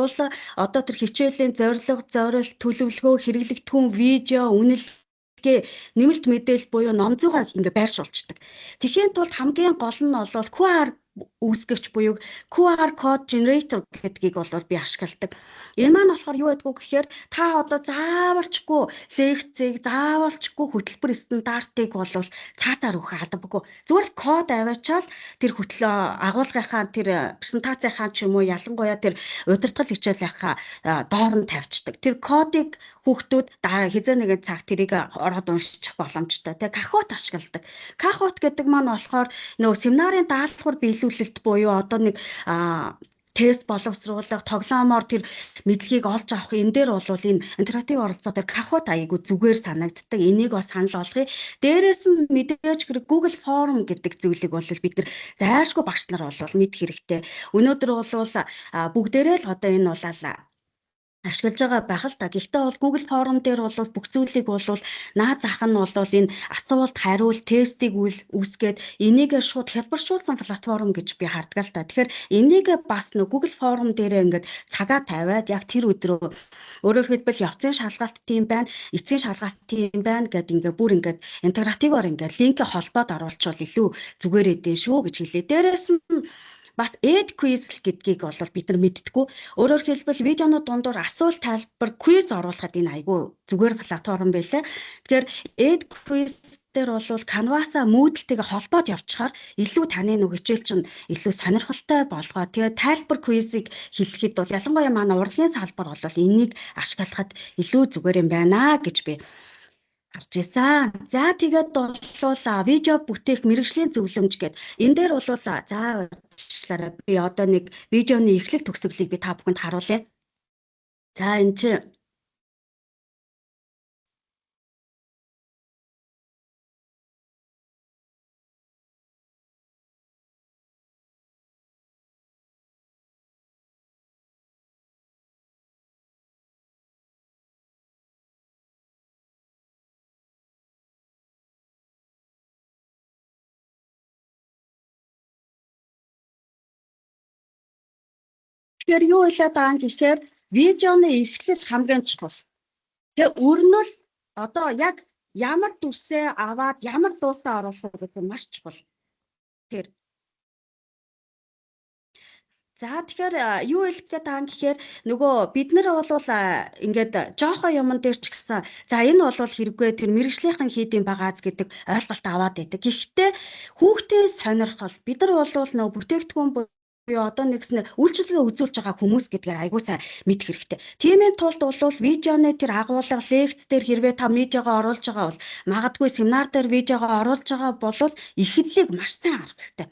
одоо тэр хичээлийн зорилго, зорилт, төлөвлөгөө, хэрэглэгдэхүүн, видео, үнэлгээ, нэмэлт мэдээлэл буюу номзуугаа ингээ байршуулцдаг. Тэгэхин тулд хамгийн гол нь бол QR үүсгэгч буюу QR code generator гэдгийг бол би ашигладаг. Энэ маань болохоор юу гэдгүү гэхээр та одоо заавалчгүй лекцийг, заавалчгүй хөтөлбөр стандартыг бол цаасаар өгөх албагүй. Зүгээр л код аваачаал тэр агуулгынхаа тэр презентацийнхаа ч юм уу ялангуяа тэр удирдгал хичээлийнхаа доор нь тавьчихдаг. Тэр кодыг хүүхдүүд хизээ нэгэн цаг тэрийг ороод уншчих боломжтой. Тэгээ Kahoot ашигладаг. Kahoot гэдэг маань болохоор нөгөө семинарын даалгавар биелүүлэлт буюу одоо нэг тест боловсруулах, тоглоомоор тэр мэдлэгийг олж авах энэ дээр бол энэ интерактив оролцоо дээр Kahoot аягүй зүгээр санагддаг. Энийг бас санал болгоё. Дээрээс нь мэдээж Google Form гэдэг зүйлийг бол бид нар зайлшгүй багш нар бол мэд хэрэгтэй. Өнөөдөр бол бүгдээрээ л одоо энэ бол ашиглаж байгаа байх л та. Гэхдээ бол Google Form дээр бол бүх зүйлийг бол наад зах нь бол энэ асуулт, хариулт, тестийг үүсгээд энийг шууд хялбаршуулсан платформ гэж би харддаг л та. Тэгэхээр энийг бас Google Form дээрээ ингээд цагаа тавиад яг тэр өдрөө өөрөөр хэлбэл явцын шалгалт тийм байна, эцсийн шалгалт тийм байна гэдэг ингээд бүр ингээд интегративаар ингээд линкээ холбоод оруулчвал илүү зүгээр эдэн шүү гэж хэлээ. Дээрээс нь бас quiz гэдгийг бол бид нар мэдтгүү. Өөрөөр хэлбэл видеонууд дундуур асуулт тайлбар quiz оруулахад энэ айгүй зүгээр платформ байлаа. Тэгэхээр quiz дээр бол Canvas-а Moodle-тэйгээ холбоод явчихаар илүү таны нэг хичээл чинь илүү сонирхолтой болгоо. Тэгээ тайлбар quiz-ийг хэлэхэд бол ялангуяа манай урлагийн салбар бол энийг ашиглахад илүү зүгээр юм байна гэж би харж байсан. За тэгээд бол видео бүтээх мэргэжлийн зөвлөмж гэдэг. Энэ дээр бол аачлаарай. Би одоо нэг видеоны эхлэл төгсгөлийг би та бүхэнд харуулъя. За энэ чинь тэгэхээр юу хэлээд байгаа юм гэхээр видеоны эхлэл хамгийн чухал. Тэгээ өрнөл одоо яг ямар дүрсээ аваад ямар дуусаа оруулах гэдэг нь маш чухал. Тэгэхээр тэгэхээр юу хэлэх гээд байгаа юм гэхээр нөгөө бид нар бол ингээд жоохон юмн дээр ч гэсэн за энэ бол хэрэггүй тэр мэрэгжлийнхэн хийдэм байгааз гэдэг ойлголт аваад байдаг. Гэхдээ хүүхдийн сонирхол бид нар бол нөгөө бүтээгдэхүүн одоо нэгснэ үйлчилгээ үзүүлж байгаа хүмүүс гэдгээр айгуу сайн мэдэх хэрэгтэй. Тиймээ тулд бол видеоны тэр агуулга лекц дээр хэрвээ та видеогоо оруулж байгаа бол магадгүй семинар дээр видеогоо оруулж байгаа бол эхлэлийг маш сайн харах хэрэгтэй.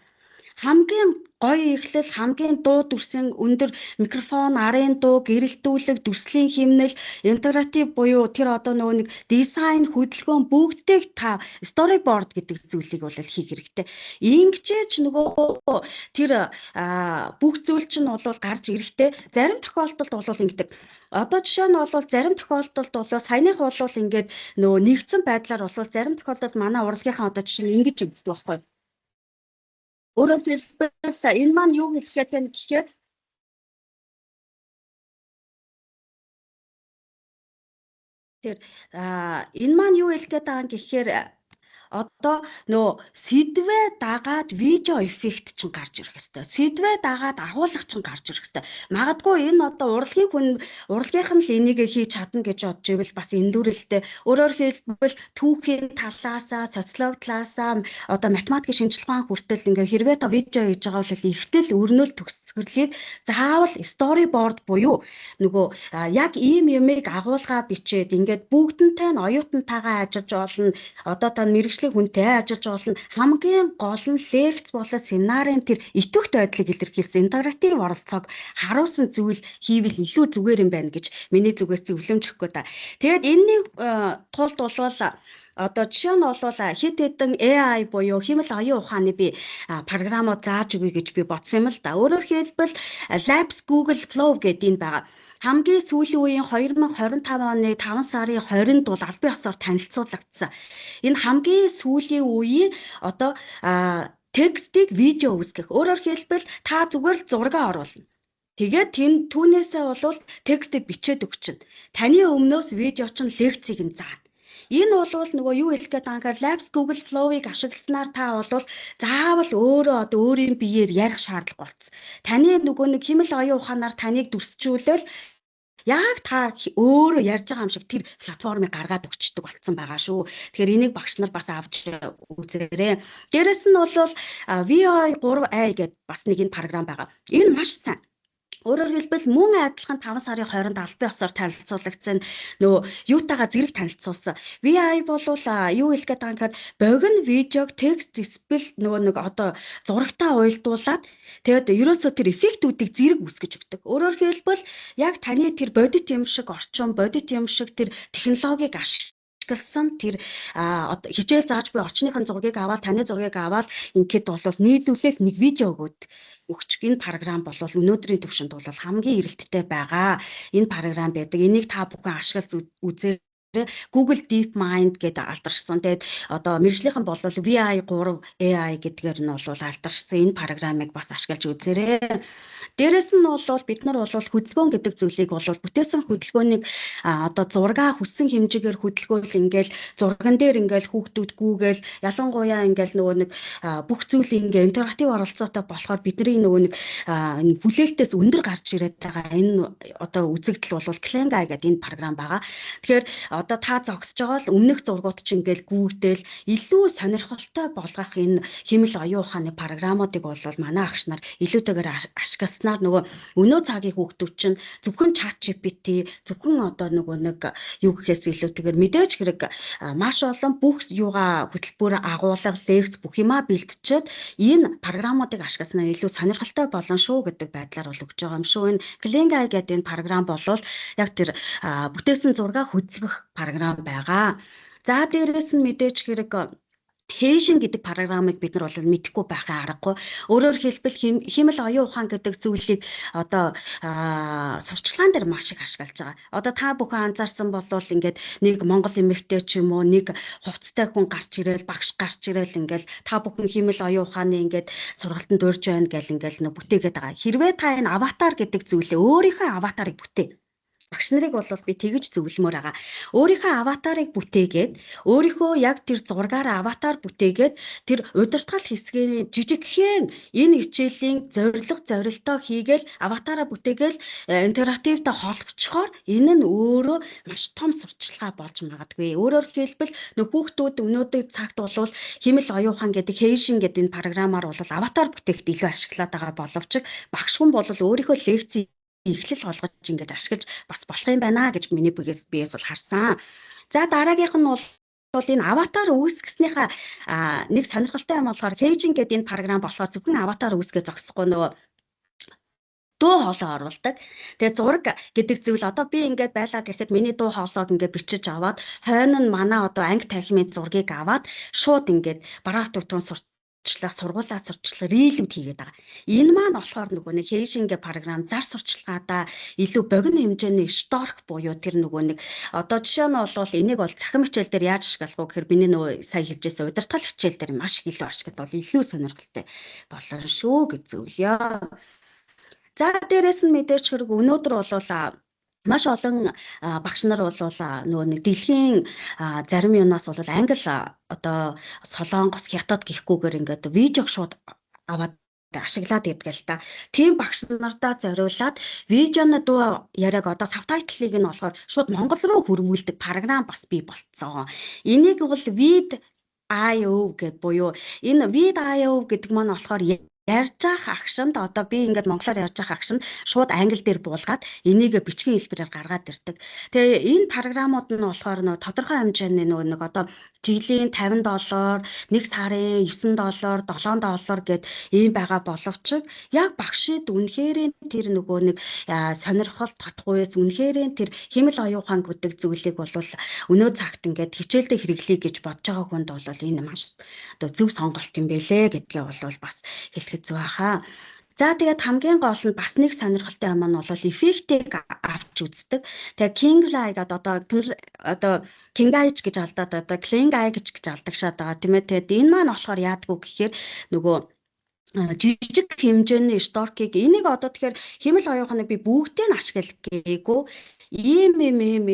хамгийн гоё эхлэл, хамгийн дуу дүрсийн өндөр микрофон, арын дуу, гэрэлтүүлэг, дүрслийн химнэл, интерактив буюу тэр одоо нөгөө нэг дизайн, хөдөлгөөн бүгдийг та storyboard гэдэг зүйлийг бол хийх хэрэгтэй. Ингэжээч нөгөө тэр бүх зүйл чинь бол гарч ирэхдээ зарим тохиолдолд бол ингэдэг. Одоо жишээ нь бол зарим тохиолдолд бол саяных бол ингээд нөгөө нэгдсэн байдлаар бол зарим тохиолдолд манай урлагийнхаа одоо жишээ нь ингэж үздэг байхгүй. Өөрөөр хэлбэл энэ маань юу хэлэхэд байна гэхээр тэр энэ маань юу хэлгээд байгаа юм гэхээр одоо нөө сэдвээ дагаад видео эффект чинь гарч ирэх хэвээр. Сэдвээ дагаад агуулга чинь гарч ирэх хэвээр. Магадгүй энэ одоо урлагийнх нь л энийг хийж чадна гэж бодож ивэл бас эндүрэлтэй. Өөрөөр хэлбэл түүхийн талаасаа, социологи талаасаа одоо математикийн шинжилгээ хүртэл ингээ хэрвээ та видео хийж байгаа бол ихтэл өрнөл төгсгөрлийг заавал storyboard буюу нөгөө яг ийм юмыг агуулгаа бичээд ингээд бүгдэнтэй нь оюутантайгаа ажиллаж болно. Одоо та мэрэгчлээ хүнтэй ажиллаж болно. Хамгийн гол нь лекц болон семинарын тэр итвэхт байдлыг илэрхийлсэн интегратив оролцоог харуулсан зүйл хийвэл илүү зүгээр юм байна гэж миний зүгээс зөвлөмж өгөх гээд. Тэгээд энэний тулд бол одоо жишээ нь бол хэд хэдэн AI буюу хэмэл оюун ухааны би програмууд зааж өгье гэж би бодсон юм л да. Өөрөөр хэлбэл Labs Google Flow гэдэг энэ байгаа. Хамгийн сүүлийн үеийн 2025 оны 5 сарын 20-нд бол албан ёсоор танилцуулагдсан. Энэ хамгийн сүүлийн үеийн одоо текстийг видео үүсгэх. Өөрөөр хэлбэл та зүгээр л зураг оруулна. Тэгээд түүнээсээ бол текстийг бичээд өгчнө. Таны өмнөөс видео чинь лекцийг нь заана. Энэ бол нөгөө юу хэлэх гээд байгаа юм Labs Google Flow-ыг ашигласнаар та бол заавал өөрөө одоо өөрийн биеэр ярих шаардлага болцсон. Таны нөгөө нэг хэмэл оюун ухаанаар таныг дүрсчүүлэл яг та өөрөө ярьж байгаа юм шиг тэр платформыг гаргаад өгчдөг болцсон байгаа шүү. Тэгэхээр энийг багш нар бас авч үзээрэй. Дээрэс нь бол VI3A гэдэг бас нэг энэ програм байгаа. Энэ маш сайн. Өөрөөр хэлбэл мөн адилхан 5 сарын 20-нд албан ёсоор танилцуулагдсан нөгөө юутайгаа зэрэг танилцуулсан. VI бол юу хэлэх гээд байгаа юм гэхээр богино видеог текст диспл нөгөө нэг одоо зурагтаа уйлдуулад тэгээд ерөөсөө тэр эффектүүдийг зэрэг үүсгэж өгдөг. Өөрөөр хэлбэл яг таны тэр бодит юм шиг орчин, бодит юм шиг тэр технологиг ашигласан тэр хичээл зааж буй орчныхын зургийг аваад таны зургийг аваад ингээд бол нийлүүлээд нэг видео өгч энэ програм бол өнөөдрийн төвшөнд бол хамгийн эрэлттэй байгаа. Энэ програм байдаг. Энийг та бүхэн ашиглаж үзээрэй. Google DeepMind гэдэг алдаршсан. Тэгээд одоо мэргэжлийнхэн бол VI3AI гэдгээр нь бол алдаршсан энэ програмыг бас ашиглаж үзээрэй. Дээрэс нь бол бид нар бол хөдөлгөөн гэдэг зүйлийг бол бүтээсэн хөдөлгөөнийг одоо зургаа хүссэн хэмжээгээр хөдөлгөөл ингээл зурган дээр ингээл хүүхдүүд гүүгээл ялангуяа ингээл нөгөө нэг бүх зүйл ингээ интерактив оролцоотой болохоор бидний нөгөө нэг хүлээлтээс өндөр гарч ирээд байгаа энэ одоо үзэгдэл бол Clengai гэдэг энэ програм байгаа. Тэгэхээр одоо та зогсож байгаа л өмнөх зургууд чинь ингээл гүйтэл илүү сонирхолтой болгох энэ хэмэл оюун ухааны програмуудыг бол манай агш нар илүүтэйгээр ашигласнаар нөгөө өнөө цагийн хүүхдүүд чинь зөвхөн ChatGPT зөвхөн одоо нөгөө нэг юу гэхээс илүүтэйгээр мэдээж хэрэг маш олон бүх юугаа хөтөлбөр агуулга лекц бүх юмаа бэлтжээд энэ програмуудыг ашигласнаар илүү сонирхолтой болно шүү гэдэг байдлаар бол өгж байгаа юм шүү. Энэ Clengai гэдэг энэ програм бол яг тэр бүтээсэн зургаа хөдөлгөх програм байгаа. За дээрээс нь мэдээж хэрэг Хейшин гэдэг програмыг бид нар бол мэдэхгүй байхын аргагүй. Өөрөөр хэлбэл хэмэл оюун ухаан гэдэг зүйлийг одоо сурчлагын дээр маш их ашиглаж байгаа. Одоо та бүхэн анзаарсан бол ингээд нэг монгол эмэгтэй ч юм уу нэг хувцастай хүн гарч ирээл багш гарч ирээл ингээд та бүхэн хэмэл оюун ухааны ингээд сургалтанд урьж байна гэл ингээд бүтээгээд байгаа. Хэрвээ та энэ аватар гэдэг зүйлээ өөрийнхөө аватарыг бүтээ. Багш нарыг бол би тэгж зөвлөмөр байгаа. Өөрийнхөө аватарыг бүтээгээд өөрийнхөө яг тэр зургаараа аватар бүтээгээд тэр удирдгал хэсгийн жижигхэн энэ хичээлийн зорилтоо хийгээл аватараа бүтээгээл интерактивтай холбоцохоор энэ нь өөрөө маш том сурталчилгаа болж магадгүй. Өөрөөр хэлбэл хүүхдүүд өнөөдөр цагт бол хэмэл оюун ухаан гэдэг Хейшин гэдэг энэ програмаар бол аватар бүтээхэд илүү ашиглаад байгаа боловч багш хүн бол өөрийнхөө лекцийг эхлэл олгож ингэж ашиглаж бас болох юм байна гэж миний биес бол харсан. За дараагийнх нь бол энэ аватар үүсгэснийхаа нэг сонирхолтой юм болохоор Кейжин гэдэг энэ програм болохоор зөвхөн аватар үүсгээ зогсохгүй нөгөө дуу хоолой оруулдаг. Тэгээ зураг гэдэг зүйл одоо би ингээд байлаа гэхэд миний дуу хоолойг ингээд бичиж аваад хойно нь манай одоо анги танхимын зургийг аваад шууд ингээд бараах тутун сургуулаа сурчлага рилүүд хийгээд байгаа. Энэ маань болохоор нөгөө нэг Кейжингээ програм зар сурчлагаадаа илүү богино хэмжээний шторк буюу тэр нөгөө нэг одоо жишээ нь бол энийг бол цахим хичээл дээр яаж ашиглах вэ гэхээр миний нөгөө сая хэлжсэн удирдгал хичээл дээр маш их илүү ашиглах бол илүү сонирхолтой болно шүү гэж зөвлөё. За дээрэс нь мэдээж хэрэг өнөөдөр бол маш олон багш нар бол нөгөө нэг дэлхийн зарим юунаас бол англи одоо Солонгос, Хятад гэхгүйгээр ингээд видеог шууд аваад ашиглаад идэгэл та. Тийм багш нартаа зориулаад видеоны дуу яриаг одоо сабтайтлыг нь болохоор шууд монгол руу хөрвүүлдэг програм бас бий болцсон. Энийг бол Vid.io гэдэг буюу энэ Vid.io гэдэг маань болохоор ярьж байгаа агшинд одоо би ингээд монголоор ярьж байгаа агшинд шууд англи дээр буулгаад энийг бичгийн хэлбэрээр гаргаад ирдэг. Тэгээ энэ програмууд нь болохоор нөгөө тодорхой хэмжээний нөгөө нэг одоо жилийн $50, нэг сарын $9, $7 гэд ийм байгаа боловч яг багшид үнэхээр тэр нөгөө нэг сонирхол татгуйц үнэхээр тэр хэмэл оюухан гэдэг зүйлийг бол өнөө цагт ингээд хичээлдээ хэрэглэе гэж бодож байгаа хүнд бол энэ маш одоо зөв сонголт юм бэлээ гэдгээ бол бас хэлэхэд зүг хаа. За тэгээд хамгийн гол нь бас нэг сонирхолтой юм нь бол эффектийг авч үздэг. Тэгээ Kinglai гэдэг одоо Kingai гэж алдаад одоо Klingai гэж алдагшаад байгаа тийм ээ. Тэгээд энэ маань болохоор яадгүй гэхээр нөгөө жижиг хэмжээний шторкийг энийг одоо тэгэхээр хэмэл оюуханыг би бүгдийг нь ашигладаггүй ийм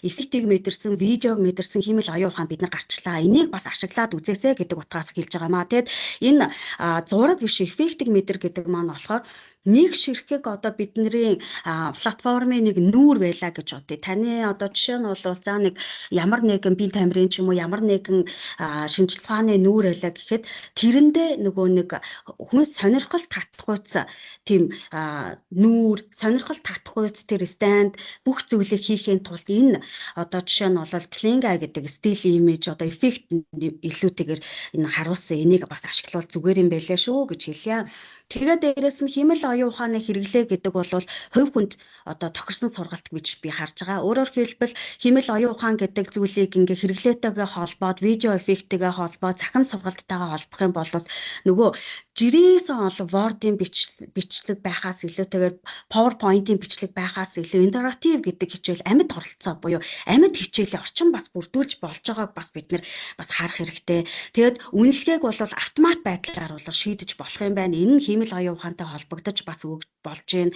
эффектийг мэдэрсэн видеог мэдэрсэн хэмэл оюухан бид нар гарчлаа. Энийг бас ашиглаад үзээсэй гэдэг утгаас хэлж байгаа маа. Тэгэд энэ зураг биш эффектийг мэдэр гэдэг маань болохоор нэг ширхэг одоо бидний платформын нэг нүүр байлаа гэж бодъё. Таны одоо жишээ нь бол за нэг ямар нэгэн бие тамирын ч юм уу ямар нэгэн шинжилгээ ухааны нүүр байлаа гэхэд тэрэндээ нөгөө нэг хүн сонирхол татхуйц тийм нүүр сонирхол татхуйц тэр станд бүх зүйлийг хийхин тулд энэ одоо жишээ нь бол Klingai гэдэг стил имиж одоо эффект илүүтэйгээр энэ харуулсан энийг бас ашиглавал зүгээр юм байлаа шүү гэж хэлье. Тэгээд дээрэс нь хэмэл оюун ухааны хэрэглээ гэдэг бол хувь хүнд одоо тохирсон сургалт гэж би харж байгаа. Өөрөөр хэлбэл хэмэл оюун ухаан гэдэг зүйлийг ингээ хэрэглээтэйгээ холбоод видео эффекттэйгээ холбоод цахим сургалтайгаа холбох юм бол нөгөө жирээсэн Word-ийн бичлэг байхаас илүүтэйгээр PowerPoint-ийн бичлэг байхаас илүү интерактив гэдэг хичээл амьд оролцоо буюу амьд хичээлийн орчин бас бүрдүүлж болж байгааг бас бид нэр бас харах хэрэгтэй. Тэгээд үнэлгээг бол автомат байдлаар бол шийдэж болох юм байна. Энэ нь хэмэл оюун ухаантай холбогдож бас болж байна.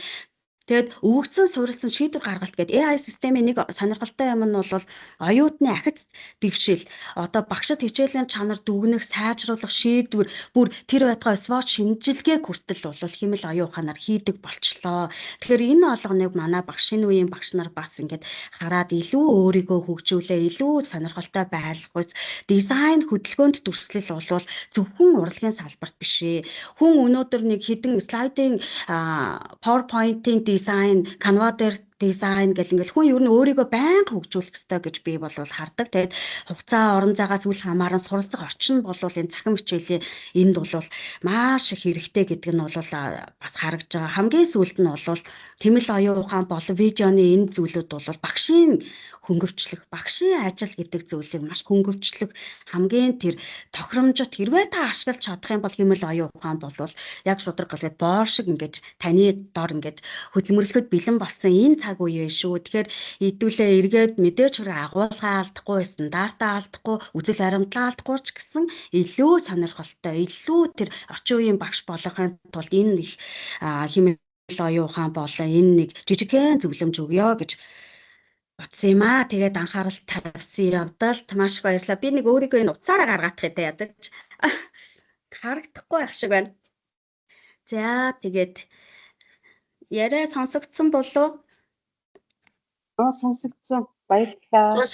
Тэгэд өгөгдсөн суурилсан шийдвэр гаргалт гэдэг AI системийн нэг сонирхолтой юм нь бол оюутны ахиц дэвшил одоо багшид хичээлийн чанар дүгнэх, сайжруулах шийдвэр бүр тэр байтугай SWOT шинжилгээг хүртэл бол хэмэл оюун ухаанаар хийдэг болчлоо. Тэгэхээр энэ олгоныг манай багшийн үеийн багш нар бас ингээд хараад илүү өөрийгөө хөгжүүлээ, илүү сонирхолтой байлгах, дизайн хөдөлгөөнд дүрслэл бол зөвхөн урлагийн салбарт биш ээ. Хүн өнөөдөр нэг хідэн слайдын PowerPoint-ийн дизайн, Canva дээр дизайн гэл ингээл хүн ер нь өөрийгөө байнга хөгжүүлэх ёстой гэж би бол хардаг. Тэгээд хугацаа, орон зайгаас үл хамааран суралцах орчин бол энэ цахим хичээлийн энд бол маш их хэрэгтэй гэдэг нь бол бас харагдж байгаа. Хамгийн сүүлд нь бол хэмэл оюун ухаан болон видеоны энэ зүйлүүд бол багшийн хөнгөвчлөх, багшийн ажил гэдэг зүйлийг маш хөнгөвчлөх хамгийн тэр тохиромжит хэрвээ та ашиглаж чадах юм бол хэмэл оюун ухаан бол яг шудраг гэлгээд боор шиг ингээд таны дор ингээд хөдөлмөрлөхөд бэлэн болсон энэ цаг үе шүү. Тэгэхээр хэдүүлээ эргээд мэдээж хэрэг агуулгаа алдахгүй, стандартаа алдахгүй, үзэл баримтлага алдахгүй ч гэсэн илүү сонирхолтой, илүү тэр орчин үеийн багш болохын тулд энэ их хэмэл оюун ухаан болон энэ нэг жижигхэн зөвлөмж өгье гэж бодсон юм аа. Тэгээд анхаарал тавьсан явдалт маш их баярлалаа. Би нэг өөрийгөө энэ утсаараа гаргах гэдэг ядаж харагдахгүй ах шиг байна. За тэгээд яриа сонсогдсон болов? Сонсогдсон. Баярлалаа.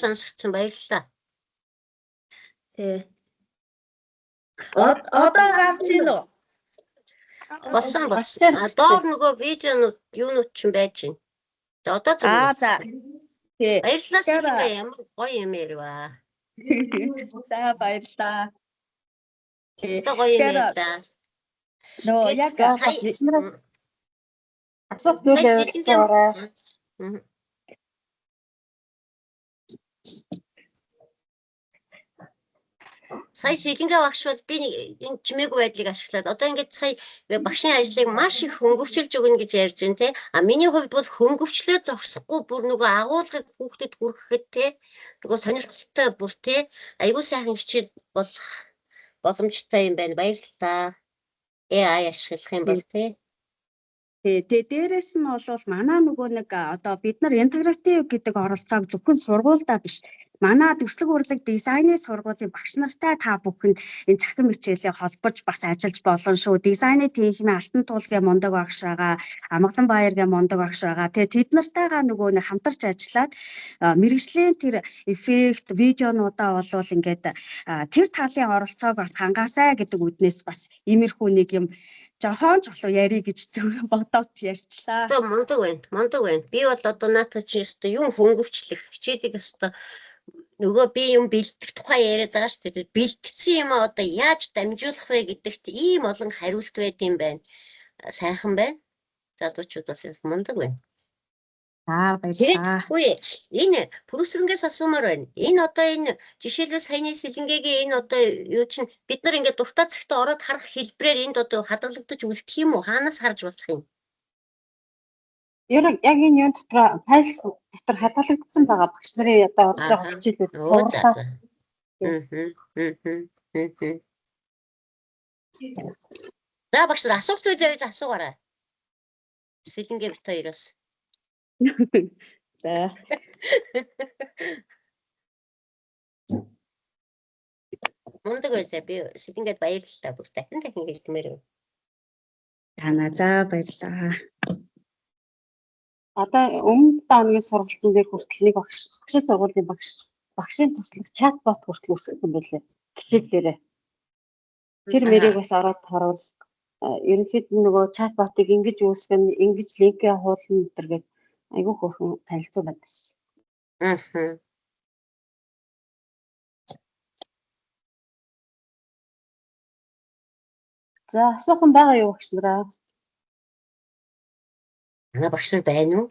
Сонсогдсон баярлалаа. Тэ. Одоо гарч ийн үү? Болсон. Доор нөгөө видеонууд юунууд ч байж байна. За одоо зөв. За. Тэ. Баярлалаа. Ямар гоё юм ярива. За баярлалаа. Тэ гоё юм Тэгэхээр байлаа. нөө Тэгээд яг За сая багшнараас асуух сая зүйлээ сэлэнгээ асуугаарай. Мгм. Сая сэлэнгээ багш бол би нэг энэ чимээгүй байдлыг ашиглаад одоо ингээд сая багшийн ажлыг маш их хөнгөвчилж өгнө гэж ярьж байна те. А миний хувьд бол хөнгөвчлөө зогсохгүй бүр нөгөө агуулгыг хүүхдэд хүргэхэд те нөгөө сонирхолтой бүр те айгуу сайхан хичээл болох боломжтой юм байна. Баярлалаа. AI ашиглах юм бол те. Тэгээ дээрэс нь бол манай нөгөө нэг одоо бид нар интегратив гэдэг оролцоог зөвхөн сургуульдаа биш манай төслөг урлаг дизайны сургуулийн багш нартай та бүхэнд энэ цахим хичээлээ холбож бас ажиллаж болно шүү. Дизайны техникийн алтан туулгын мундаг багш байгаа, Амгалан Баяргийн мундаг багш байгаа. Тэгээ тэд нартайгаа нөгөө нэг хамтарч ажиллаад мэргэжлийн тэр эффект, видеонуудаа болвол ингээд тэр талын оролцоог бас хангаасай гэдэг үднээс бас иймэрхүү нэг юм жохон ч болов ярий гэж бодоод ярьчлаа. Одоо мундаг байна. Мундаг байна. Би бол одоо наатаа чи өстой юм хөнгөвчлөх хичээлийг өстой нөгөө би юм бэлдэх тухай яриад байгаа шүү дээ. Бэлтгэсэн юм одоо яаж дамжуулах вэ гэдэгт ийм олон хариулт байд юм байна. Сайхан байна. Залуучууд бол мундаг байна. Баярлалаа. Үгүй энэ пүрүсрэнгээс асуумаар байна. Энэ одоо энэ жишээлбэл саяны сэлэнгээгийн энэ одоо юу чинь бид нар ингээд дуртай цагтаа ороод харах хэлбрээр энд одоо хадгалагдаж үлдэх юм уу? Хаанаас харж болох юм? Ер нь яг энэ юм дотор файл дотор хадгалагдсан байгаа багш нарын одоо орж байгаа хичээлүүд цувралаа. За багш нар асуух зүйл байвал асуугаарай. Сэлэнгээ бит хоёроос. За. Мундаг байлаа би сэлэнгээд баярлалаа бүр дахин хэлдмээр юм. За баярлалаа. Одоо өмнөд дооногийн сургалтын дээр хүртэл нэг багшийн сургуулийн багшийн туслах чатбот хүртэл үүсгэсэн байлээ. Хичээлээрээ. Тэр мэрийг бас ороод харуул. Ерөнхийдөө нөгөө чатботыг ингэж үүсгэн, ингэж линкээ хуулна гэдэргээд айгүй хөөрхөн танилцуулаад байсан. За асуухан байгаа юу багш нараа? Манай багш нар байна уу?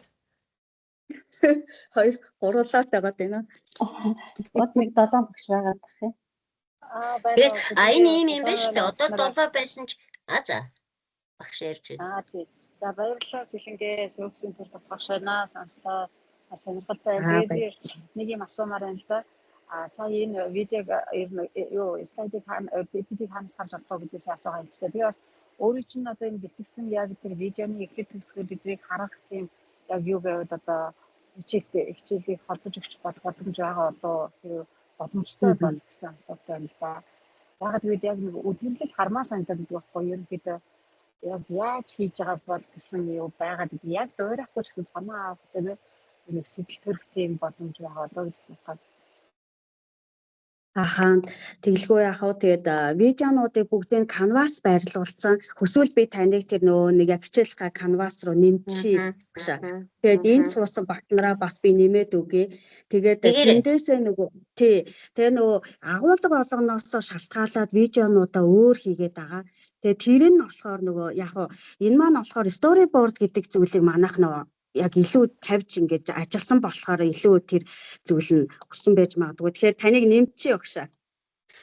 Хоёр гурлаад байгаа тийм үү? Бод нэг 7 багш байгаа гэх юм. Тэгээд энэ ийм юм байна шүү дээ. Одоо 7 байсан ч за багш ярьж байна. Тийм. За баярлалаа сэлэнгээ сөөбсийн төр багш байна. Сонстоо сонирхолтой байна. Нэг юм асуумаар байна л да. Сая энэ видеог юу стадийг PPT ханаас харж болох гэдээс асуугаа хэлчихлээ. Би бас өөрөө чинь одоо энэ бэлтгэсэн яг тэр видеоны эффект төсгөлүүдийг харах тийм яг юу гэвэл одоо хичээлийг холбож өгч болох боломж байгаа болоо тэр боломжтой бол гэсэн асуулт байна л да. Яг тэгвэл яг нэг үлгэмлэл хармаа санагдаад байдаг байхгүй юу? Ерөнхийдөө яг яаж хийж байгаа бол гэсэн юу байгаад яг дуурайхгүй ч гэсэн санаа авах тийм нэг сэтэл төрөх тийм боломж байгаа болоо гэж бодсон. Ахаа тэглгүй яах вэ? Тэгээд видеонуудыг бүгдийг канвас байрлуулсан. Хүсвэл би таныг тэр нөгөө нэг яг хичээлхай канвас руу нэмчихье гэж. Тэгээд энд суусан багтнараа бас би нэмээд өгье. Тэгээд тэндээсээ нөгөө тэгээ нөгөө агуулга болгоноос шалтгаалаад видеонуудаа өөр хийгээд байгаа. Тэгээд тэр нь болохоор нөгөө яг энэ маань болохоор storyboard гэдэг зүйлийг манайх нөгөө яг илүү тавьж ингэж ажилласан болохоор илүү тэр зүйл нь өссөн байж магадгүй. Тэгэхээр таныг нэмчихье өгшөө.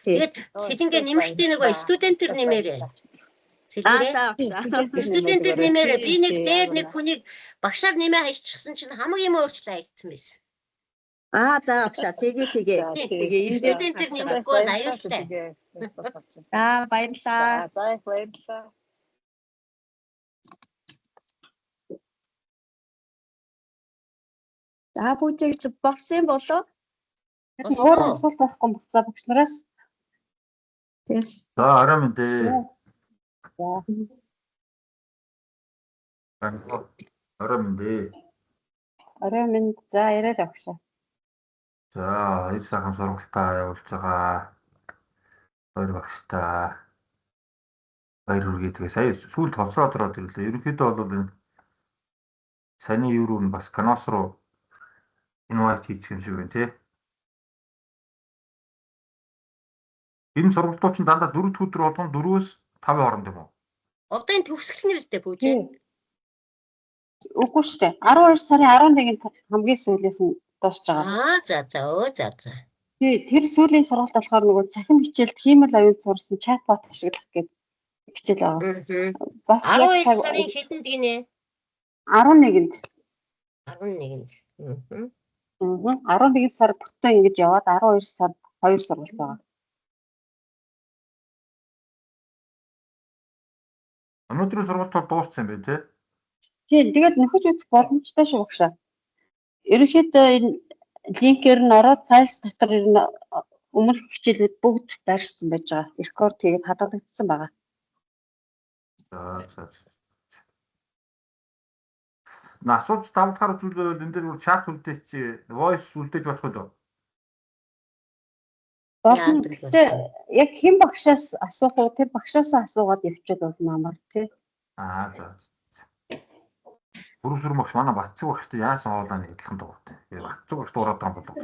Тэгээд сэлэнгээ нэмэхдээ нөгөө студентэр нэмээрээ. Сэлэнгээ. Студентэр нэмээрээ. Би нэг дээр нэг хүнийг багшаар нэмээ хайчихсан чинь хамаг юм өөрчлөө хайцсан байсан. За өгшөө. Тэгээ. Студентэр нэмэхгүй аюултай. Баярлалаа. За баярлалаа. За бүжигч болсон болоо. Өөр асуулт байхгүй багтаа багш нараас. За арай мэндээ. Арай мэндээ. Арай мэнд за яриад авчаа. За хоёр сайхан сургалтаа явуулж байгаа. Хоёр багштай. Баяр хүргэе. Тэгээ сая сүүлд хоцроод ирлээ. Ерөнхийдөө бол энэ саяны юу руу бас канвас руу инвайт хийчих юм шиг байна тий. Энэ сургалтууд чинь дандаа 4 дахь өдөр болгон 4-өөс 5 хооронд юм уу? Одоо энэ төгсгөл нэрстэй пүүжээ. Үгүй шүү дээ. 12 сарын 11-нд хамгийн сүүлийнх нь дуусж байгаа. За. Тэр сүүлийн сургалт болохоор нөгөө цахим хичээлд хиймэл оюун сурсан чатбот ашиглах гэдэг хичээл байгаа. Бас 12 сарын хэдэнд гинэ? 11-нд. 11-нд. 11 сар бүтэн ингэж яваад 12 сар 2 сургалт байгаа. Өнөөдрийн сургалтууд дууссан юм байна тий. Тийм тэгээд нөхөж үзэх боломжтой шүү багшаа. Ерөнхийдөө энэ линкээр нь ороод файлс дотор ер нь өмнөх хичээлүүд бүгд байршсан байж байгаа. Рекорд хийгээд хадгалагдсан байгаа. За. Асууж давтахаар үзүүлээд энэ дээр чат үлдээч чи voice үлдээж болох уу? Болно. Гэхдээ яг хэн багшаас асуух уу тэр багшаас асуугаад явчихад болно амар тий. За. Бүрс багш манай Батцэг багштай яасан хоолойны адилхан дууртай. Батцэг багш дуурайд байгаа болов.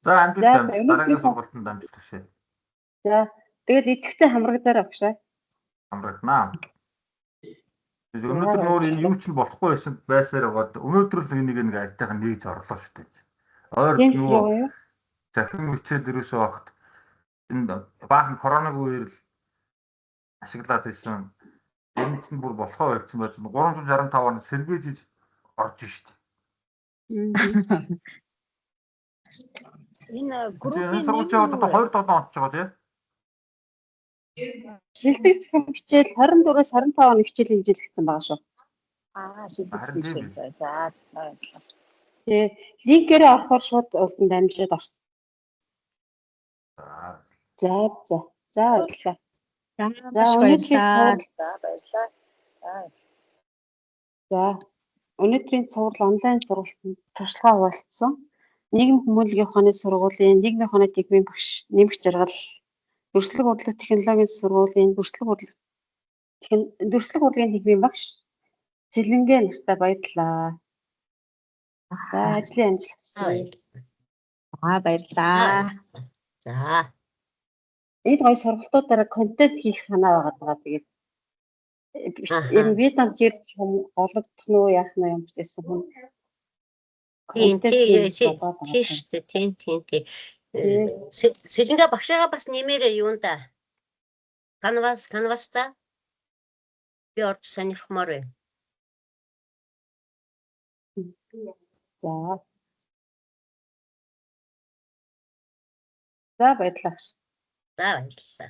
За амжилт дараагийн сургалтанд амжилт хүсье. За тэгээд идэвхтэй хамрагдаарай багшаа. Хамрагнаа. Өнөөдөр нөр энэ юу ч болохгүй байсаар байгаад өнөөдөр л нэг айтайхан нэгж орлоо шүү дээ. Ойр нөгөө захин хичээл дээрээс багт энэ баахан коронавиг үеэр л ашиглаад байсан. Энэ чинь бүр болохоо байсан байж 365 он сэргээж орж шít. Энэ группийн сургуулийн одоо 2-7 онцож байгаа тийм. Шилдэг хичээл 24-өөс 25 оны хичээл хэмжээлэгдсэн байгаа шүү. шилдэг хичээл. За. Тэгээ линкээрээ орохоор шууд урд нь дамжаад орсон. За баярлалаа. За өнөөдрийн цуврал онлайн сургалтанд туршлагаа хуваалцсан. Нийгмийн хүмүүнлэгийн ухааны сургуулийн нийгмийн ухааны техникийн багш нэмэх жаргал дөрслөг урлаг технологийн сургуулийн дөрслөг урлагийн техникийн багш Цэлэнгээ нартай баярлалаа. За ажлын амжилт хүсье. Баярлалаа. За. Энэ гоё сургалтуудаараа контент хийх санаа байгаа. Тэгээд энэ видео хэрж олгодох нь яах нь юм гэсэн хүн. Тийм. Сэлэнгээ багшаага бас нэмээрээ юунда. Canvas-та би орж сонирхмоор байна. За баярлалаа. За баярлалаа.